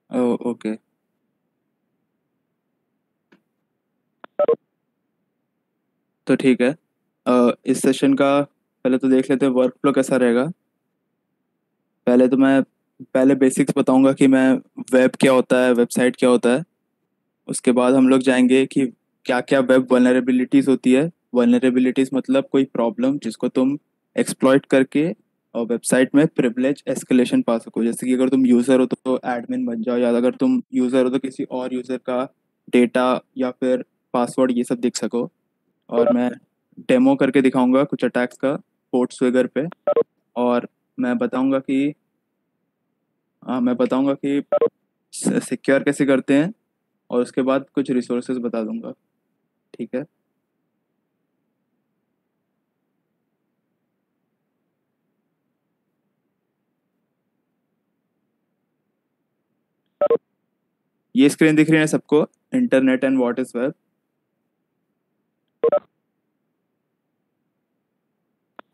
Okay. तो ठीक है। इस सेशन का पहले तो देख लेते हैं वर्क फ्लो कैसा रहेगा। पहले बेसिक्स बताऊंगा कि मैं वेब क्या होता है, वेबसाइट क्या होता है। उसके बाद हम लोग जाएंगे कि क्या क्या वेब वल्नरेबिलिटीज होती है। वल्नरेबिलिटीज मतलब कोई प्रॉब्लम जिसको तुम एक्सप्लॉइट करके और वेबसाइट में प्रिविलेज एस्केलेशन पा सको। जैसे कि अगर तुम यूज़र हो तो एडमिन बन जाओ, या अगर तुम यूज़र हो तो किसी और यूज़र का डेटा या फिर पासवर्ड ये सब देख सको। और मैं डेमो करके दिखाऊंगा कुछ अटैक्स का पोर्ट्स वगैरह पे। और मैं बताऊंगा कि मैं बताऊंगा कि सिक्योर कैसे करते हैं। और उसके बाद कुछ रिसोर्सेज बता दूंगा। ठीक है। ये स्क्रीन दिख रही है सबको? Internet and what is web.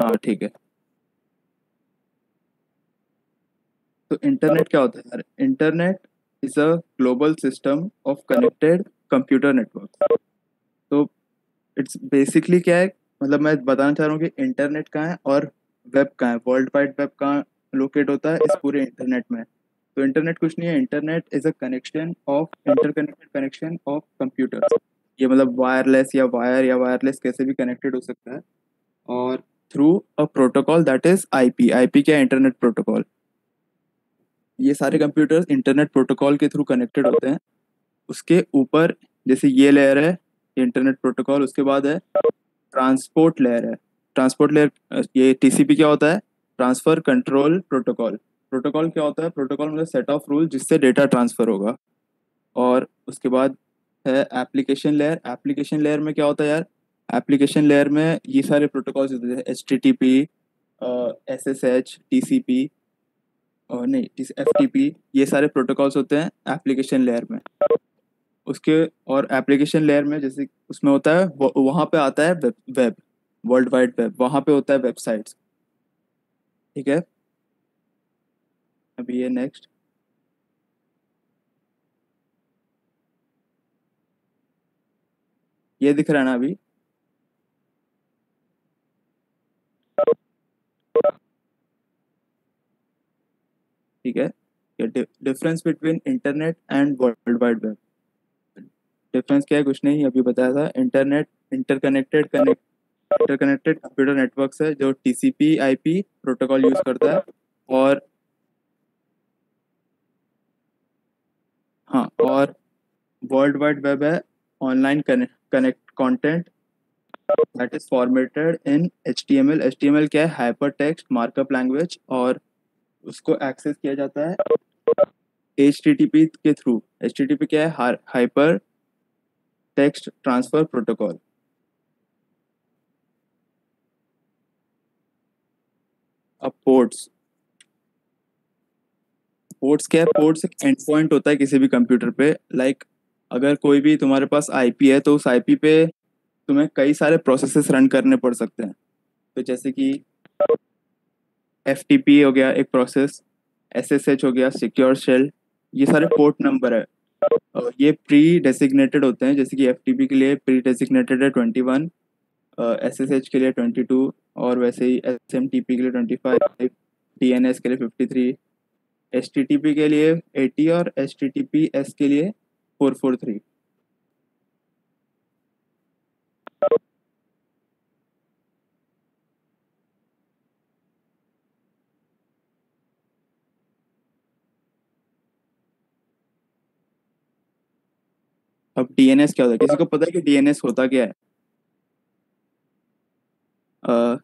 हाँ ठीक है। तो इंटरनेट क्या होता है यार? Internet is a global system of connected computer network. तो इट्स बेसिकली क्या है, मतलब मैं बताना चाह रहा हूँ कि इंटरनेट कहाँ है और वेब कहाँ है, वर्ल्ड वाइड वेब कहाँ लोकेट होता है इस पूरे इंटरनेट में। तो इंटरनेट कुछ नहीं है, internet is a connection of interconnected connection of computers. ये मतलब वायरलेस या वायर या वायरलेस कैसे भी कनेक्टेड हो सकता है। और through a protocol that is IP. IP क्या है? Internet protocol. ये सारे कंप्यूटर्स इंटरनेट प्रोटोकॉल के थ्रू कनेक्टेड होते हैं। उसके ऊपर जैसे ये लेयर है इंटरनेट प्रोटोकॉल, उसके बाद है ट्रांसपोर्ट लेयर है। ट्रांसपोर्ट लेयर, ये टीसीपी क्या होता है? Transfer control protocol. प्रोटोकॉल क्या होता है? प्रोटोकॉल मतलब सेट ऑफ रूल जिससे डेटा ट्रांसफर होगा। और उसके बाद है एप्लीकेशन लेयर। एप्लीकेशन लेयर में क्या होता है यार? एप्लीकेशन लेयर में ये सारे प्रोटोकॉल्स होते हैं, H T T P, S S H, T C P, और नहीं एफ टी पी। ये सारे प्रोटोकॉल्स होते हैं एप्लीकेशन लेयर में। उसके और एप्लीकेशन लेयर में जैसे उसमें होता है वहाँ पे आता है web. Web world wide web, वहाँ पे होता है वेबसाइट्स। ठीक है। अभी ये नेक्स्ट, ये दिख रहा है ना अभी? ठीक है। ये difference between internet and world wide web. Difference क्या है? कुछ नहीं, अभी बताया था। इंटरनेट इंटरकनेक्टेड कंप्यूटर नेटवर्क है जो टीसीपी आईपी प्रोटोकॉल यूज करता है। और हाँ, और वर्ल्ड वाइड वेब है online connect content that is formatted in H T M L क्या है? Hyper text markup language. और उसको एक्सेस किया जाता है एच टी टी पी के through. H T T P क्या है? Hyper text transfer protocol. अब पोर्ट्स। पोर्ट्स क्या है? पोर्ट्स एक एंड पॉइंट होता है किसी भी कंप्यूटर पे। लाइक अगर कोई भी तुम्हारे पास आईपी है तो उस आईपी पे तुम्हें कई सारे प्रोसेसेस रन करने पड़ सकते हैं। तो जैसे कि एफ टी पी हो गया एक प्रोसेस, एस एस एच हो गया सिक्योर शेल। ये सारे पोर्ट नंबर है। और ये प्री डेसिग्नेटेड होते हैं, जैसे कि एफ टी पी के लिए प्री डेसिग्नेटेड है 21, एस एस एच के लिए 22, और वैसे ही एस एम टी पी के लिए 25, डी एन एस के लिए 53, एच टी टी पी के लिए 80, और H T T P S के लिए 443। अब डीएनएस क्या होता है? किसी को पता है कि डीएनएस होता क्या है?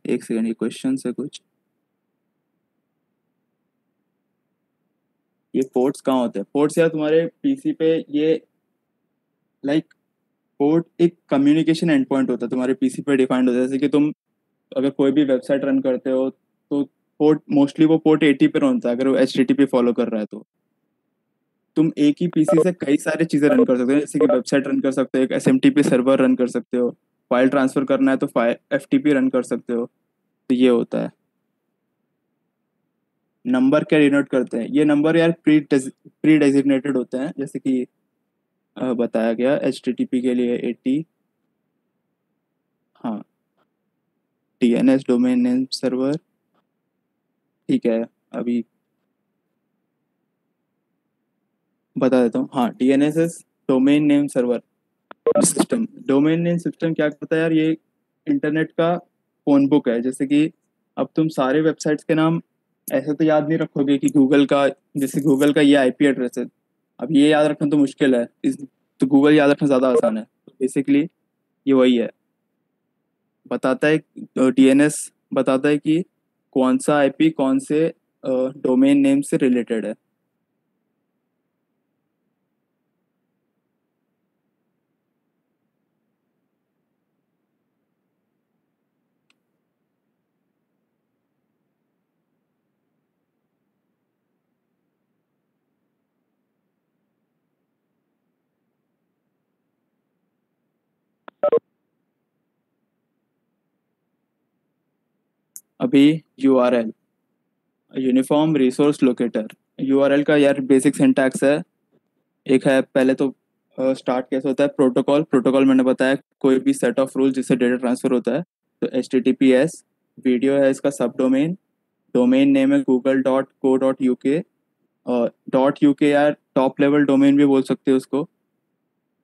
एक सेकंड, ये क्वेश्चन है कुछ। ये पोर्ट्स कहाँ होते हैं? पोर्ट्स यार तुम्हारे पीसी पे ये लाइक पोर्ट एक कम्युनिकेशन एंड पॉइंट होता है तुम्हारे पीसी पे डिफाइंड होता है। जैसे कि तुम अगर कोई भी वेबसाइट रन करते हो तो पोर्ट मोस्टली वो पोर्ट 80 पे होता है, अगर वो H T T P follow कर रहा है तो। तुम एक ही पीसी से कई सारी चीजें रन कर सकते हो, जैसे कि वेबसाइट रन कर सकते हो, एक S M T P server run कर सकते हो, फाइल ट्रांसफर करना है तो file F T P run कर सकते हो। तो ये होता है। नंबर क्या डिनोट करते हैं? ये नंबर यार प्री डेजिग्नेटेड होते हैं, जैसे कि बताया गया HTTP के लिए 80। हाँ, DNS डोमेन नेम सर्वर, ठीक है। अभी बता देता हूँ। हाँ, DNS domain name server system. Domain name system क्या करता है यार? ये इंटरनेट का फोन बुक है। जैसे कि अब तुम सारे वेबसाइट्स के नाम ऐसे तो याद नहीं रखोगे कि गूगल का, जैसे गूगल का ये IP एड्रेस है, अब ये याद रखना तो मुश्किल है। तो गूगल याद रखना ज़्यादा आसान है। तो बेसिकली ये वही है, बताता है। DNS बताता है कि कौन सा IP कौन से डोमेन नेम से रिलेटेड है। अभी URL, uniform resource locator. URL का यार बेसिक सिंटैक्स है। एक है, पहले तो स्टार्ट कैसे होता है? प्रोटोकॉल। प्रोटोकॉल मैंने बताया, कोई भी सेट ऑफ रूल जिससे डेटा ट्रांसफर होता है। तो HTTPS। वीडियो है इसका सब डोमेन। डोमेन नेम है google.co.uk। और .uk यार टॉप लेवल डोमेन भी बोल सकते हो उसको।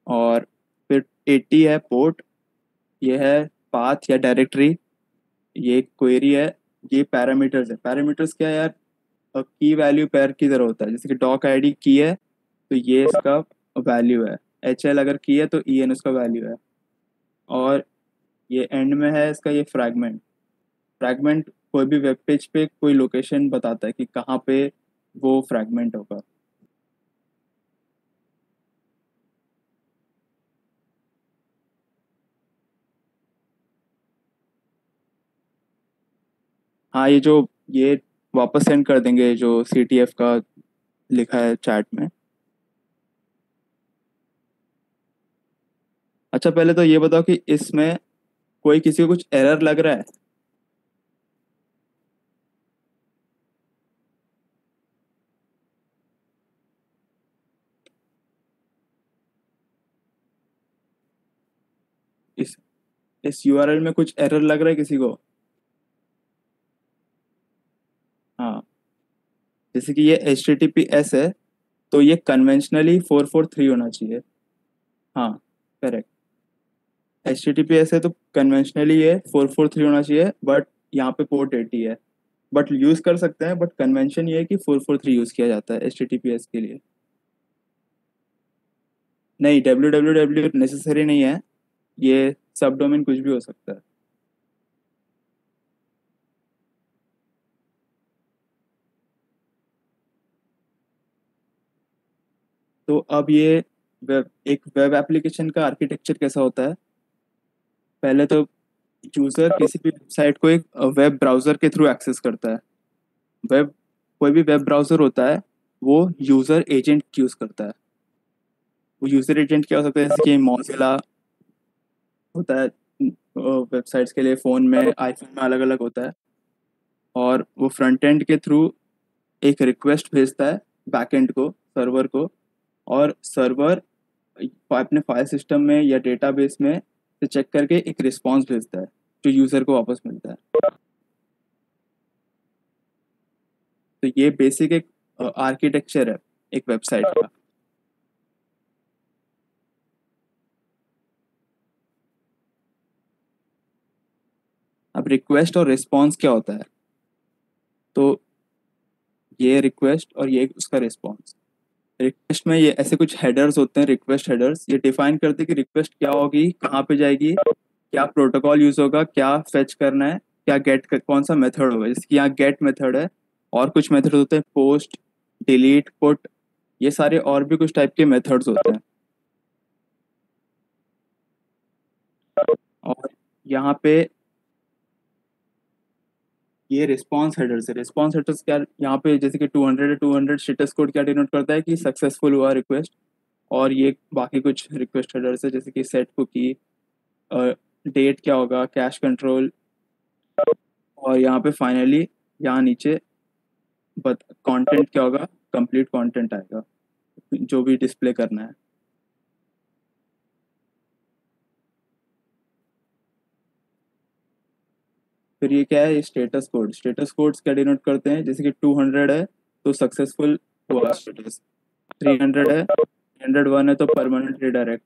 और फिर 80 है पोर्ट। ये है पाथ या डायरेक्टरी। ये क्वेरी है। ये पैरामीटर्स है। पैरामीटर्स क्या है यार? की वैल्यू पेयर की तरह होता है। जैसे कि डॉक ID की है तो ये इसका वैल्यू है। HL अगर की है तो EN उसका वैल्यू है। और ये एंड में है इसका ये फ्रैगमेंट। फ्रैगमेंट कोई भी वेब पेज पे कोई लोकेशन बताता है कि कहाँ पे वो फ्रैगमेंट होगा। हाँ, ये वापस सेंड कर देंगे जो CTF का लिखा है चैट में। अच्छा, पहले तो ये बताओ कि इसमें कोई किसी को कुछ एरर लग रहा है? इस इस URL में कुछ एरर लग रहा है किसी को? हाँ, जैसे कि ये HTTPS है तो ये कन्वेंशनली 443 होना चाहिए। हाँ, करेक्ट। HTTPS है तो कन्वेंशनली ये 443 होना चाहिए, बट यहाँ पे पोर्ट 80 है। बट यूज कर सकते हैं, बट कन्वेंशन ये है कि 443 यूज किया जाता है HTTPS के लिए। नहीं, www नेसेसरी नहीं है। ये सब डोमेन कुछ भी हो सकता है। तो अब ये एक वेब एप्लीकेशन का आर्किटेक्चर कैसा होता है? पहले तो यूजर किसी भी वेबसाइट को एक वेब ब्राउजर के थ्रू एक्सेस करता है। वेब कोई भी वेब ब्राउजर होता है वो यूजर एजेंट यूज करता है। वो यूजर एजेंट क्या हो सकता है? जैसे कि मोजिला होता है वेबसाइट्स के लिए, फ़ोन में, आईफोन में अलग अलग होता है। और वो फ्रंट एंड के थ्रू एक रिक्वेस्ट भेजता है बैकएंड को, सर्वर को। और सर्वर अपने फाइल सिस्टम में या डेटाबेस में से चेक करके एक रिस्पॉन्स भेजता है जो यूज़र को वापस मिलता है। तो ये बेसिक एक आर्किटेक्चर है एक वेबसाइट का। अब रिक्वेस्ट और रिस्पॉन्स क्या होता है? तो ये रिक्वेस्ट और ये उसका रिस्पॉन्स। रिक्वेस्ट में ये ऐसे कुछ हेडर्स होते हैं, रिक्वेस्ट हेडर्स। ये डिफाइन करते हैं कि रिक्वेस्ट क्या होगी, कहाँ पे जाएगी, क्या प्रोटोकॉल यूज होगा, क्या फेच करना है, क्या गेट, कौन सा मेथड होगा। जैसे कि यहाँ गेट मेथड है। और कुछ मेथड होते हैं पोस्ट, डिलीट, पुट। ये सारे और भी कुछ टाइप के मेथड्स होते हैं। और यहाँ पे ये रिस्पॉन्स हेडर्स है। रिस्पॉन्स हेडर्स क्या, यहाँ पे जैसे कि 200 स्टेटस कोड क्या डिनोट करता है कि सक्सेसफुल हुआ रिक्वेस्ट। और ये बाकी कुछ रिक्वेस्ट हेडर्स है, जैसे कि सेट कुकी, डेट क्या होगा, कैश कंट्रोल। और यहाँ पे फाइनली यहाँ नीचे बट कंटेंट क्या होगा, कंप्लीट कंटेंट आएगा जो भी डिस्प्ले करना है। फिर ये क्या है, स्टेटस कोड। स्टेटस कोड्स क्या डिनोट करते हैं, जैसे कि 200 है तो सक्सेसफुल हुआ स्टेटस, 300 है, 301 है तो परमानेंट रिडायरेक्ट,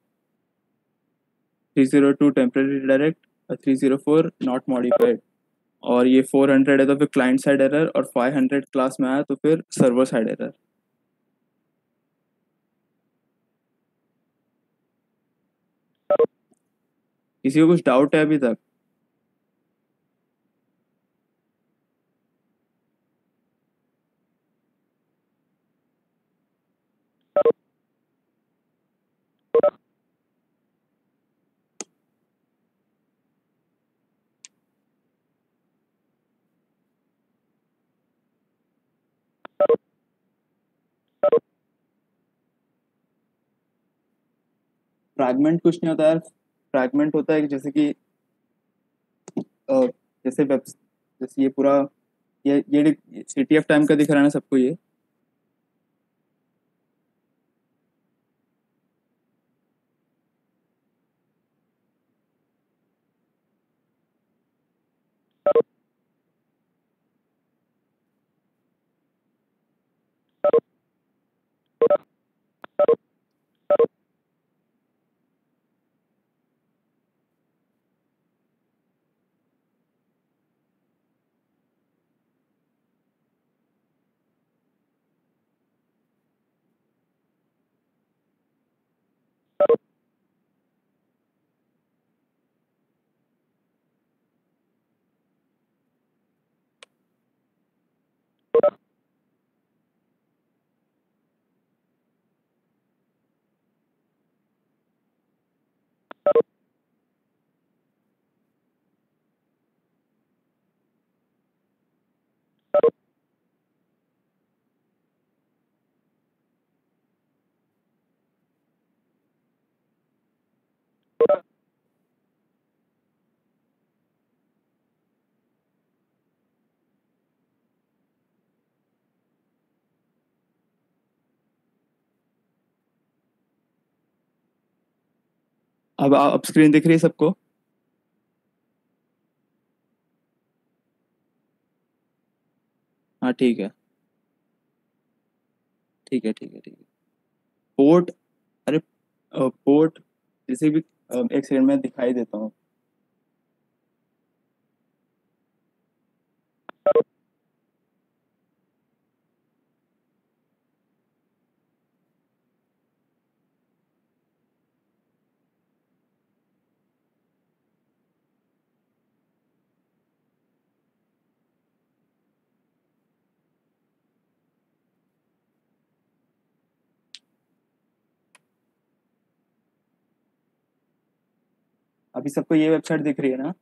302 टेम्पररी रिडायरेक्ट और 304 नॉट मॉडिफाइड। और ये 400 है तो फिर क्लाइंट साइड एरर, और 500 क्लास में आया तो फिर सर्वर साइड एरर। किसी को कुछ डाउट है अभी तक? फ्रैगमेंट कुछ नहीं होता यार। फ्रैगमेंट होता है कि अ, जैसे वेब, जैसे ये पूरा, ये CTF टाइम का दिख रहा है ना सबको ये। अब स्क्रीन दिख रही है सबको? हाँ ठीक है, ठीक है, ठीक है, ठीक है। पोर्ट, अरे पोर्ट जैसे भी, एक सेकंड में दिखाई देता हूँ। अभी सबको ये वेबसाइट दिख रही है ना?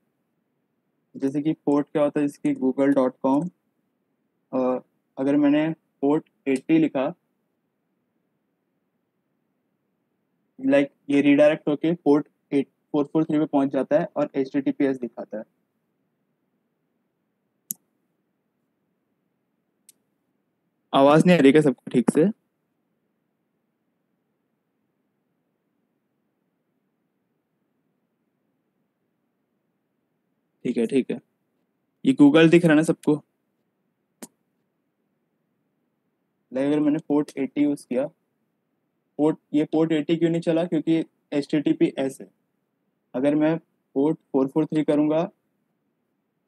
जैसे कि पोर्ट क्या होता है, जैसे कि google.com। अगर मैंने पोर्ट 80 लिखा, लाइक ये रिडायरेक्ट होके पोर्ट 443 पे पहुंच जाता है और HTTPS दिखाता है। आवाज नहीं आ रही क्या सबको ठीक से? ठीक है, ठीक है। ये गूगल दिख रहा है ना सबको? लाइक अगर मैंने पोर्ट 80 यूज किया, पोर्ट 80 क्यों नहीं चला, क्योंकि HTTPS है। अगर मैं पोर्ट 443 करूंगा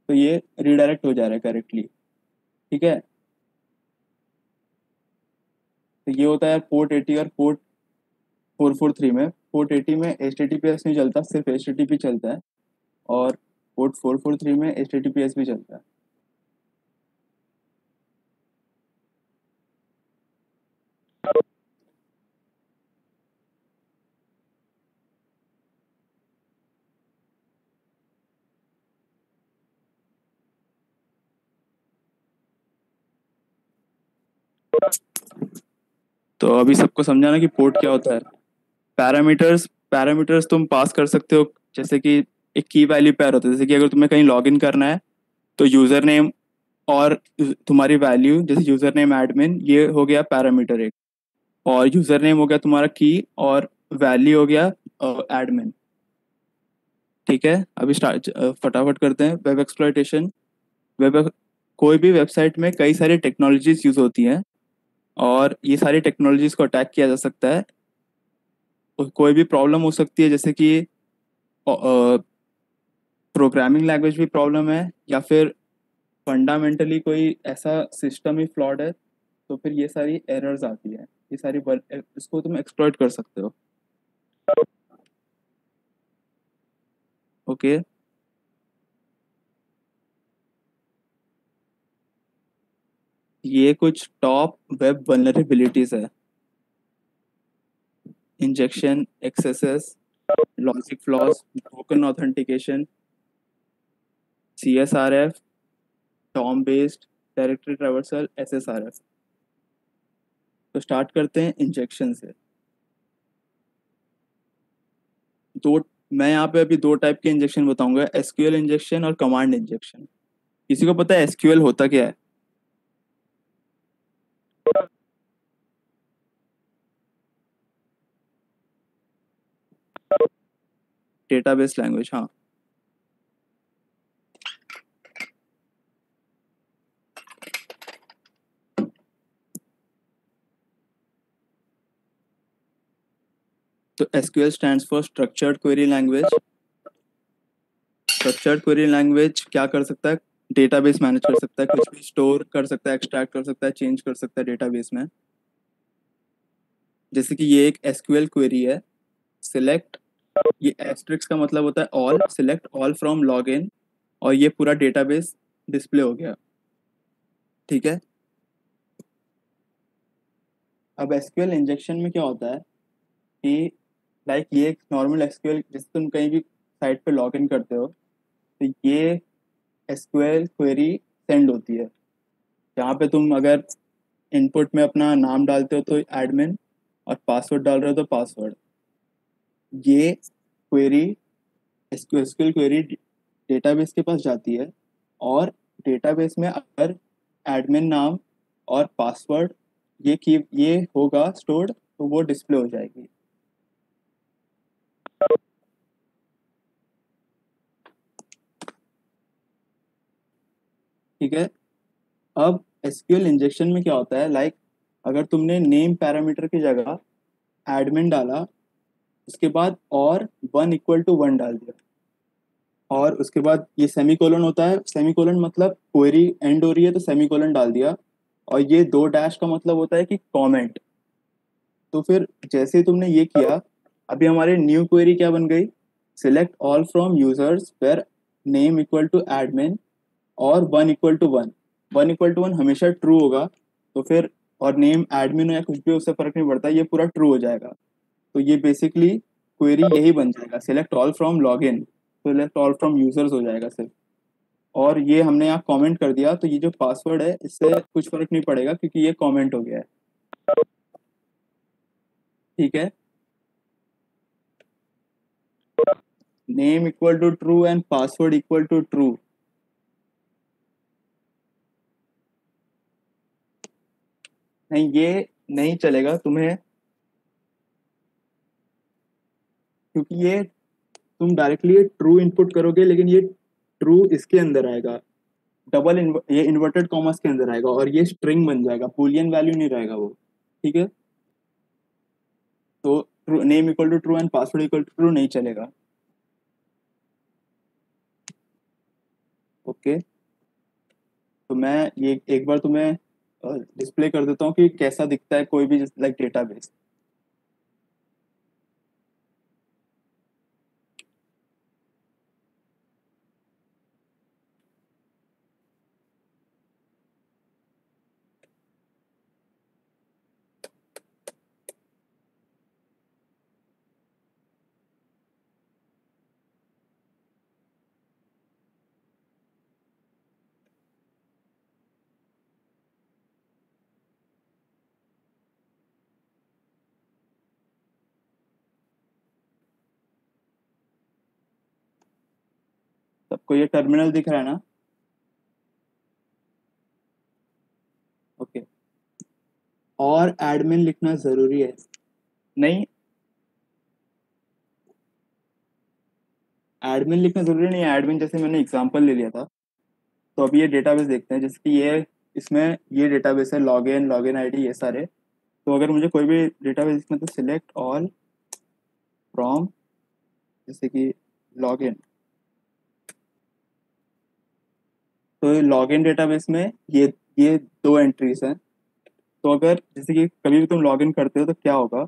तो ये रिडायरेक्ट हो जा रहा है करेक्टली। ठीक है, तो ये होता है पोर्ट 80 और पोर्ट 443 में। पोर्ट 80 में HTTPS नहीं चलता, सिर्फ HTTP चलता है। और पोर्ट 443 में HTTPS भी चलता है। तो अभी सबको समझा ना कि पोर्ट क्या होता है। पैरामीटर्स, पैरामीटर्स तुम पास कर सकते हो, जैसे कि एक की वैल्यू पेयर होता है। जैसे कि अगर तुम्हें कहीं लॉगिन करना है तो यूजर नेम और तुम्हारी वैल्यू जैसे यूजर नेम एडमिन, ये हो गया पैरामीटर एक, और यूजर नेम हो गया तुम्हारा की, और वैल्यू हो गया एडमिन। ठीक है, अभी स्टार्ट फटाफट करते हैं। Web exploitation. वेब कोई भी वेबसाइट में कई सारी टेक्नोलॉजीज यूज होती हैं, और ये सारी टेक्नोलॉजीज को अटैक किया जा सकता है। और कोई भी प्रॉब्लम हो सकती है, जैसे कि प्रोग्रामिंग लैंग्वेज भी प्रॉब्लम है, या फिर फंडामेंटली कोई ऐसा सिस्टम ही फ्लॉड है, तो फिर ये सारी एरर्स आती है। ये सारी इसको तुम एक्सप्लॉइट कर सकते हो। ओके। ये कुछ टॉप वेब वल्नरेबिलिटीज है। Injection, axes, logic flaws, broken authentication, CSRF, Tom based, directory traversal, SSRF। तो स्टार्ट करते हैं इंजेक्शन से। दो मैं यहाँ पे अभी दो टाइप के इंजेक्शन बताऊंगा, SQL इंजेक्शन और कमांड इंजेक्शन। किसी को पता है SQL होता क्या है? डेटाबेस लैंग्वेज, हाँ। तो SQL stands for structured query language. Structured query language क्या कर सकता है? डेटाबेस मैनेज कर सकता है, कुछ भी स्टोर कर सकता है, एक्सट्रैक्ट कर सकता है, चेंज कर सकता है डेटाबेस में। जैसे कि ये एक SQL क्वेरी है। सिलेक्ट, ये एस्ट्रिक्स का मतलब होता है all, select all from login, और ये पूरा डेटाबेस डिस्प्ले हो गया। ठीक है। अब SQL इंजेक्शन में क्या होता है कि लाइक ये एक नॉर्मल SQL, जैसे तुम कहीं भी साइट पे लॉग इन करते हो, तो ये SQL क्वेरी सेंड होती है। जहाँ पे तुम अगर इनपुट में अपना नाम डालते हो तो एडमिन, और पासवर्ड डाल रहे हो तो पासवर्ड। ये क्वेरी, SQL क्वेरी डेटाबेस के पास जाती है, और डेटाबेस में अगर एडमिन नाम और पासवर्ड ये होगा स्टोर्ड, तो वो डिस्प्ले हो जाएगी। ठीक है। अब SQL इंजेक्शन में क्या होता है, लाइक अगर तुमने नेम पैरामीटर की जगह एडमिन डाला, उसके बाद और 1 = 1 डाल दिया, और उसके बाद ये सेमीकोलन होता है। सेमीकोलन मतलब क्वेरी एंड हो रही है तो सेमीकोलन डाल दिया, और ये दो डैश का मतलब होता है कि कमेंट। तो फिर जैसे ही तुमने ये किया, अभी हमारे न्यू क्वेरी क्या बन गई? Select all from users where name equal to admin, और 1 = 1। 1 = 1 हमेशा ट्रू होगा। तो फिर और नेम एडमिन हो या कुछ भी, उससे फर्क नहीं पड़ता, ये पूरा ट्रू हो जाएगा। तो ये बेसिकली क्वेरी यही बन जाएगा, select all from login, select all from users हो जाएगा सिर्फ। और ये हमने यहाँ कमेंट कर दिया, तो ये जो पासवर्ड है इससे कुछ फर्क नहीं पड़ेगा, क्योंकि ये कमेंट हो गया है। ठीक है। Name equal to true and password equal to true. नहीं, ये नहीं चलेगा तुम्हें, क्योंकि ये तुम डायरेक्टली ट्रू इनपुट करोगे, लेकिन ये ट्रू इसके अंदर आएगा, ये इन्वर्टेड कॉमर्स के अंदर आएगा, और ये स्ट्रिंग बन जाएगा, बूलियन वैल्यू नहीं रहेगा वो। ठीक है। तो name equal to true and password equal to true नहीं चलेगा। ओके। तो मैं ये एक बार तुम्हें डिस्प्ले कर देता हूँ कि कैसा दिखता है कोई भी लाइक डेटाबेस। सबको ये टर्मिनल दिख रहा है ना? और एडमिन लिखना जरूरी है? नहीं, एडमिन लिखना जरूरी नहीं है। एडमिन जैसे मैंने एग्जांपल ले लिया था, तो अभी ये डेटाबेस देखते हैं, जैसे कि ये इसमें ये डेटाबेस है, लॉगिन आईडी ये सारे। तो अगर मुझे कोई भी डेटाबेस इसमें, तो सिलेक्ट ऑल फ्रॉम, जैसे कि लॉगिन। तो लॉगिन डेटाबेस में ये दो एंट्रीज हैं। तो अगर जैसे कि कभी भी तुम लॉगिन करते हो तो क्या होगा,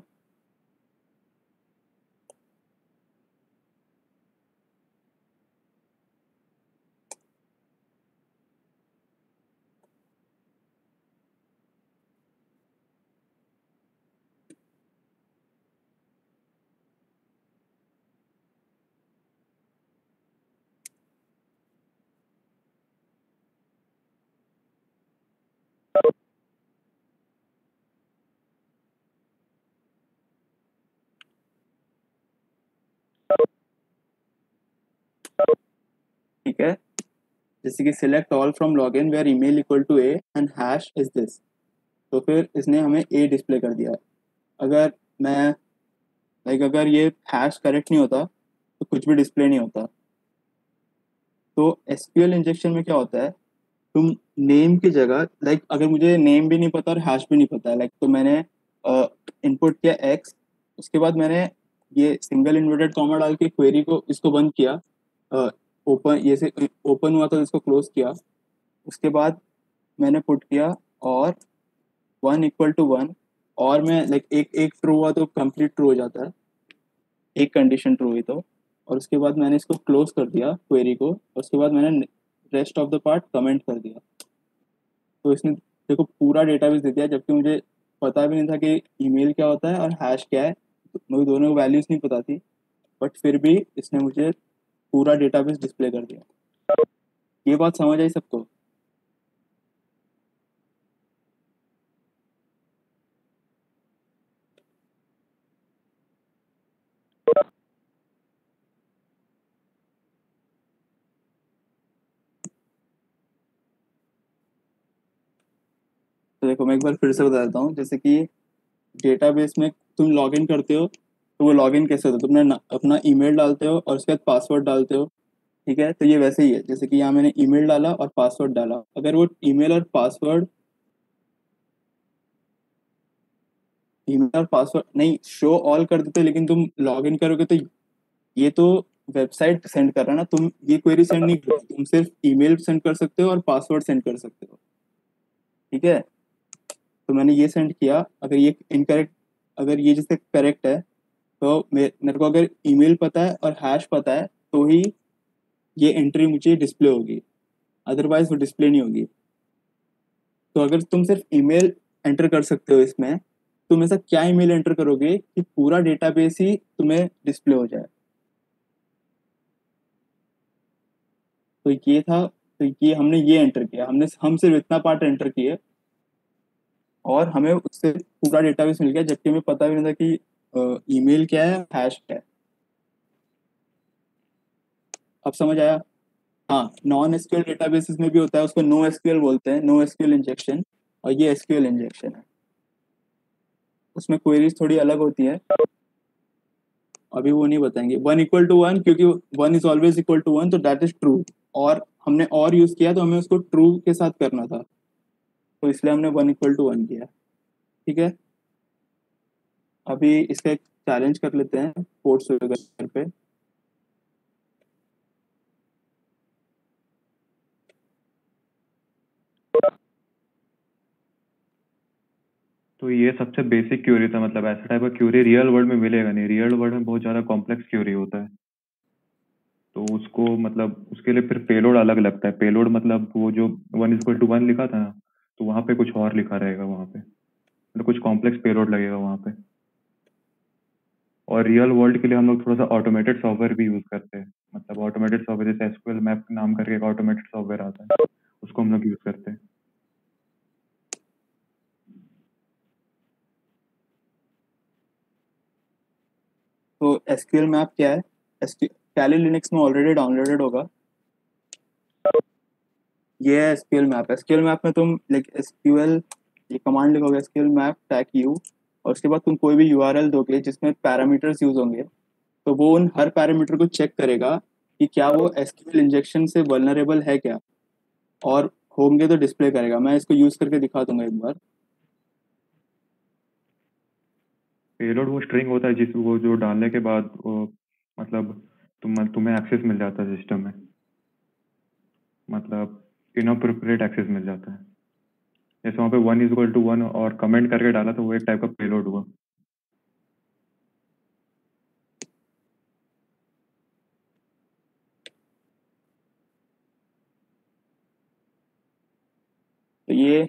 ठीक है, जैसे कि select all from login where email equal to a and hash is this. तो फिर इसने हमें ए डिस्प्ले कर दिया। अगर मैं अगर ये हैश करेक्ट नहीं होता तो कुछ भी डिस्प्ले नहीं होता। तो एसक्यूएल इंजेक्शन में क्या होता है, तुम नेम की जगह, अगर मुझे नेम भी नहीं पता और हैश भी नहीं पता है, तो मैंने इनपुट किया एक्स, उसके बाद मैंने ये सिंगल इन्वर्टेड कॉमा डाल के क्वेरी को इसको बंद किया, ओपन ये से ओपन हुआ तो इसको क्लोज किया। उसके बाद मैंने पुट किया और 1 = 1, और मैं एक एक ट्रू हुआ तो कंप्लीट ट्रू हो जाता है, एक कंडीशन ट्रू हुई तो। और उसके बाद मैंने इसको क्लोज कर दिया क्वेरी को, और उसके बाद मैंने rest of the part comment कर दिया। तो इसने देखो पूरा डेटाबेस दे दिया, जबकि मुझे पता भी नहीं था कि ईमेल क्या होता है और हैश क्या है। तो मुझे दोनों वैल्यूज नहीं पता थी, बट फिर भी इसने मुझे पूरा डेटाबेस डिस्प्ले कर दिया। ये बात समझ आई सबको? तो देखो मैं एक बार फिर से बता देता हूँ, जैसे कि डेटाबेस में तुम लॉगिन करते हो, तो वो लॉगिन कैसे होता है, तुमने अपना ईमेल डालते हो और उसके बाद पासवर्ड डालते हो। ठीक है, तो ये वैसे ही है, जैसे कि यहाँ मैंने ईमेल डाला और पासवर्ड डाला। अगर वो ईमेल और पासवर्ड नहीं शो ऑल कर देते, लेकिन तुम लॉग इन करोगे तो ये तो वेबसाइट सेंड कर रहा है ना, तुम ये क्वेरी सेंड नहीं कर, तुम सिर्फ ईमेल सेंड कर सकते हो और पासवर्ड सेंड कर सकते हो। ठीक है, तो मैंने ये सेंड किया। अगर ये इनकरेक्ट, अगर ये जैसे करेक्ट है, तो मेरे को अगर ईमेल पता है और हैश पता है तो ही ये एंट्री मुझे डिस्प्ले होगी, अदरवाइज वो डिस्प्ले नहीं होगी। तो अगर तुम सिर्फ ईमेल एंटर कर सकते हो इसमें, तुम ऐसा क्या ईमेल एंटर करोगे कि पूरा डेटाबेस ही तुम्हें डिस्प्ले हो जाए। तो ये था, तो ये हमने ये एंटर किया, हम सिर्फ इतना पार्ट एंटर किए और हमें उससे पूरा डेटाबेस मिल गया, जबकि हमें पता भी नहीं था कि ईमेल क्या है, हैश क्या है। अब समझ आया? हाँ, नॉन एसक्यूएल डेटाबेसेस में भी होता है, उसको नो एसक्यूएल बोलते हैं, नो एसक्यूएल इंजेक्शन। और ये एसक्यूएल इंजेक्शन है, उसमें क्वेरीज थोड़ी अलग होती है, अभी वो नहीं बताएंगे। 1 = 1, क्योंकि 1 is always equal to 1, तो दैट इज ट्रू। और हमने और यूज किया तो हमें उसको ट्रू के साथ करना था, तो इसलिए हमने 1 = 1 किया। ठीक है, अभी इसका एक चैलेंज कर लेते हैं कोर्स वगैरह पे। तो ये सबसे बेसिक क्यूरी था, मतलब ऐसा टाइप का क्यूरी रियल वर्ल्ड में मिलेगा नहीं। रियल वर्ल्ड में बहुत ज़्यादा कॉम्प्लेक्स क्यूरी होता है, तो उसको मतलब उसके लिए फिर पेलोड अलग लगता है। पेलोड मतलब वो जो 1 = 1 लिखा था ना, तो वहाँ पे कुछ और लिखा रहेगा वहाँ पे, मतलब कुछ कॉम्प्लेक्स पेलोड लगेगा वहाँ पे। और रियल वर्ल्ड के लिए हम लोग थोड़ा सा ऑटोमेटेड सॉफ्टवेयर भी यूज़ करते हैं, मतलब ऑटोमेटेड सॉफ्टवेयर जैसे एसक्यूएल मैप नाम करके एक ऑटोमेटेड सॉफ्टवेयर आता है, उसको हम लोग यूज़ करते हैं। तो एसक्यूएल मैप क्या है? कैली लिनक्स में ऑलरेडी डाउनलोडेड होगा। ये है एसक्यूएल मैप। एसक्यूएल मैप में तुम एसक्यूएल ये कमांड लिखोगे एसक्यूएल मैप टैग यू, और उसके बाद तुम कोई भी यूआरएल दोगे जिसमें पैरामीटर्स यूज होंगे, तो वो उन हर पैरामीटर को चेक करेगा कि क्या वो एसक्यूएल इंजेक्शन से वल्नरेबल है क्या, और होंगे तो डिस्प्ले करेगा। मैं इसको यूज करके दिखा दूंगा एक बार। पेलोड वो स्ट्रिंग होता है जिस वो जो डालने के बाद वो मतलब तुम्हें एक्सेस मिल जाता है सिस्टम में, मतलब इनअप्रोप्रिएट एक्सेस मिल जाता है। जैसे वहाँ पे 1 = 1 और कमेंट करके डाला तो वो एक टाइप का पेलोड हुआ। तो ये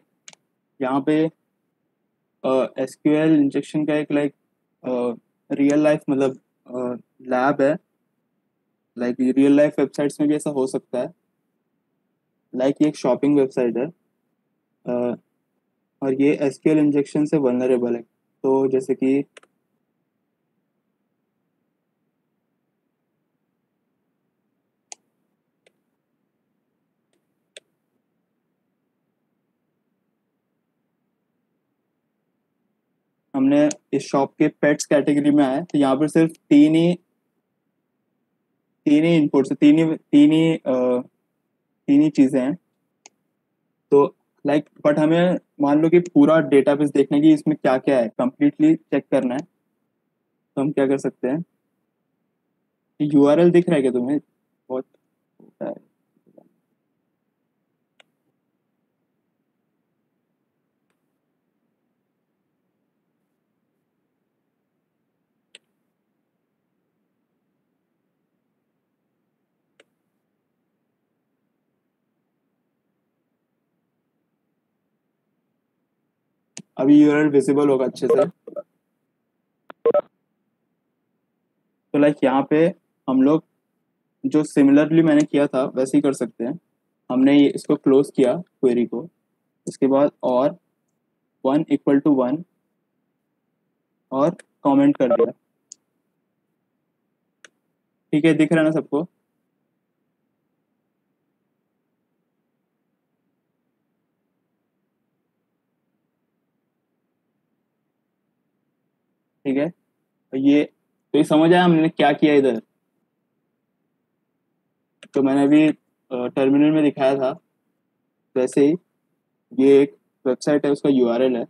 यहाँ पे एसक्यूएल इंजेक्शन का एक लाइक रियल लाइफ मतलब लैब है। लाइक रियल लाइफ वेबसाइट्स में भी ऐसा हो सकता है। लाइक ये एक शॉपिंग वेबसाइट है, अ, और ये एसक्यूएल इंजेक्शन से वल्नरेबल है। तो जैसे कि हमने इस शॉप के पेट्स कैटेगरी में आए, तो यहाँ पर सिर्फ तीन ही इनपुट्स, तीन ही चीजें हैं। तो लाइक बट हमें मान लो कि पूरा डेटाबेस देखने की इसमें क्या क्या है कंप्लीटली चेक करना है, तो हम क्या कर सकते हैं। यूआरएल दिख रहा है क्या तुम्हें? बहुत होता है। अभी यूआरएल विजिबल होगा अच्छे से। तो लाइक यहाँ पे हम लोग जो सिमिलरली मैंने किया था वैसे ही कर सकते हैं। हमने ये इसको क्लोज किया क्वेरी को, उसके बाद और 1 = 1 और कमेंट कर दिया। ठीक है, दिख रहा है ना सबको? ठीक है, तो ये समझ आया हमने क्या किया इधर। तो मैंने अभी टर्मिनल में दिखाया था वैसे ही। ये एक वेबसाइट है, उसका यूआरएल है,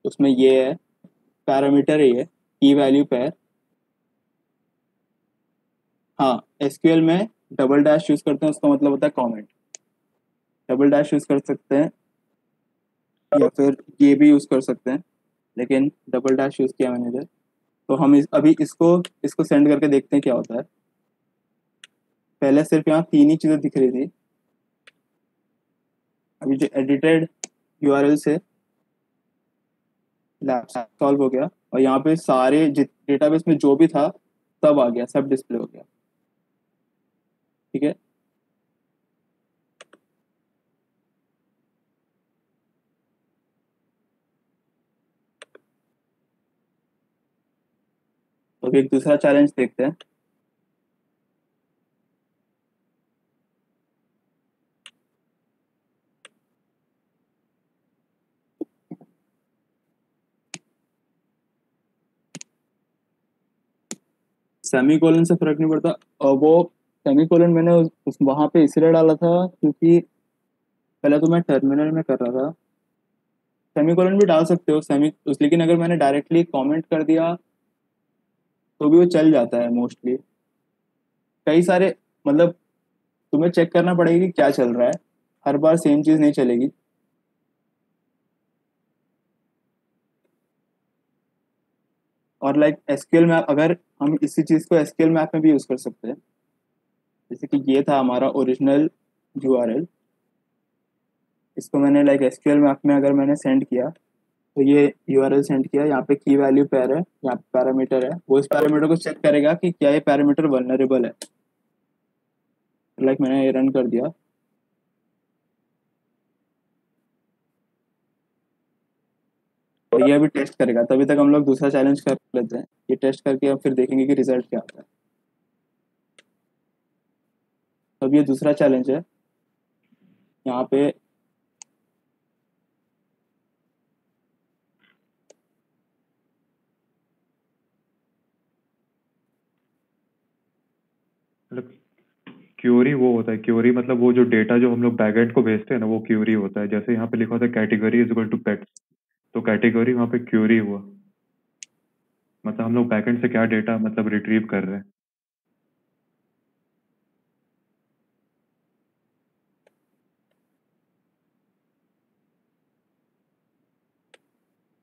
उसमें ये है, पैरामीटर है ये, की वैल्यू पेयर। हाँ, एसक्यूएल में डबल डैश यूज करते हैं, उसका मतलब होता है कमेंट। डबल डैश यूज कर सकते हैं या फिर ये भी यूज कर सकते हैं, लेकिन डबल डैश यूज किया मैंने इधर। तो हम अभी इसको सेंड करके देखते हैं क्या होता है। पहले सिर्फ यहाँ तीन ही चीजें दिख रही थी, अभी जो एडिटेड यूआरएल से लैब सॉल्व हो गया, और यहाँ पे सारे डेटाबेस में जो भी था सब आ गया, सब डिस्प्ले हो गया। ठीक है, तो अभी एक दूसरा चैलेंज देखते हैं। सेमीकोलन से फर्क नहीं पड़ता, और वो सेमीकोलन मैंने उस वहां पे इसलिए डाला था क्योंकि पहले तो मैं टर्मिनल में कर रहा था। सेमीकोलन भी डाल सकते हो लेकिन अगर मैंने डायरेक्टली कमेंट कर दिया तो भी वो चल जाता है मोस्टली। कई सारे मतलब तुम्हें चेक करना पड़ेगा कि क्या चल रहा है, हर बार सेम चीज नहीं चलेगी। और लाइक एसक्यूएल मैप, अगर हम इसी चीज को एसक्यूएल मैप में भी यूज कर सकते हैं। जैसे कि ये था हमारा ओरिजिनल यूआरएल, इसको मैंने लाइक एसक्यूएल मैप में अगर मैंने सेंड किया, तो ये यूआरएल सेंड किया, यहाँ पे की वैल्यू पेयर है, यहाँ पे पैरामीटर है, वो इस पैरामीटर को चेक करेगा कि क्या ये पैरामीटर वल्नरेबल है। लाइक मैंने ये रन कर दिया, तो ये अभी टेस्ट करेगा। तभी तक हम लोग दूसरा चैलेंज कर लेते हैं, ये टेस्ट करके अब फिर देखेंगे कि रिजल्ट क्या आता है। अब ये दूसरा चैलेंज है, यहाँ पे मतलब क्यूरी वो होता है, क्यूरी मतलब वो जो डेटा जो हम लोग बैकएंड को भेजते हैं ना, वो क्यूरी होता है। जैसे यहाँ पे लिखा होता है category is equal to pets, तो कैटेगरी वहाँ पे क्यूरी हुआ, मतलब हम लोग बैकएंड से क्या डेटा मतलब रिट्रीव कर रहे हैं।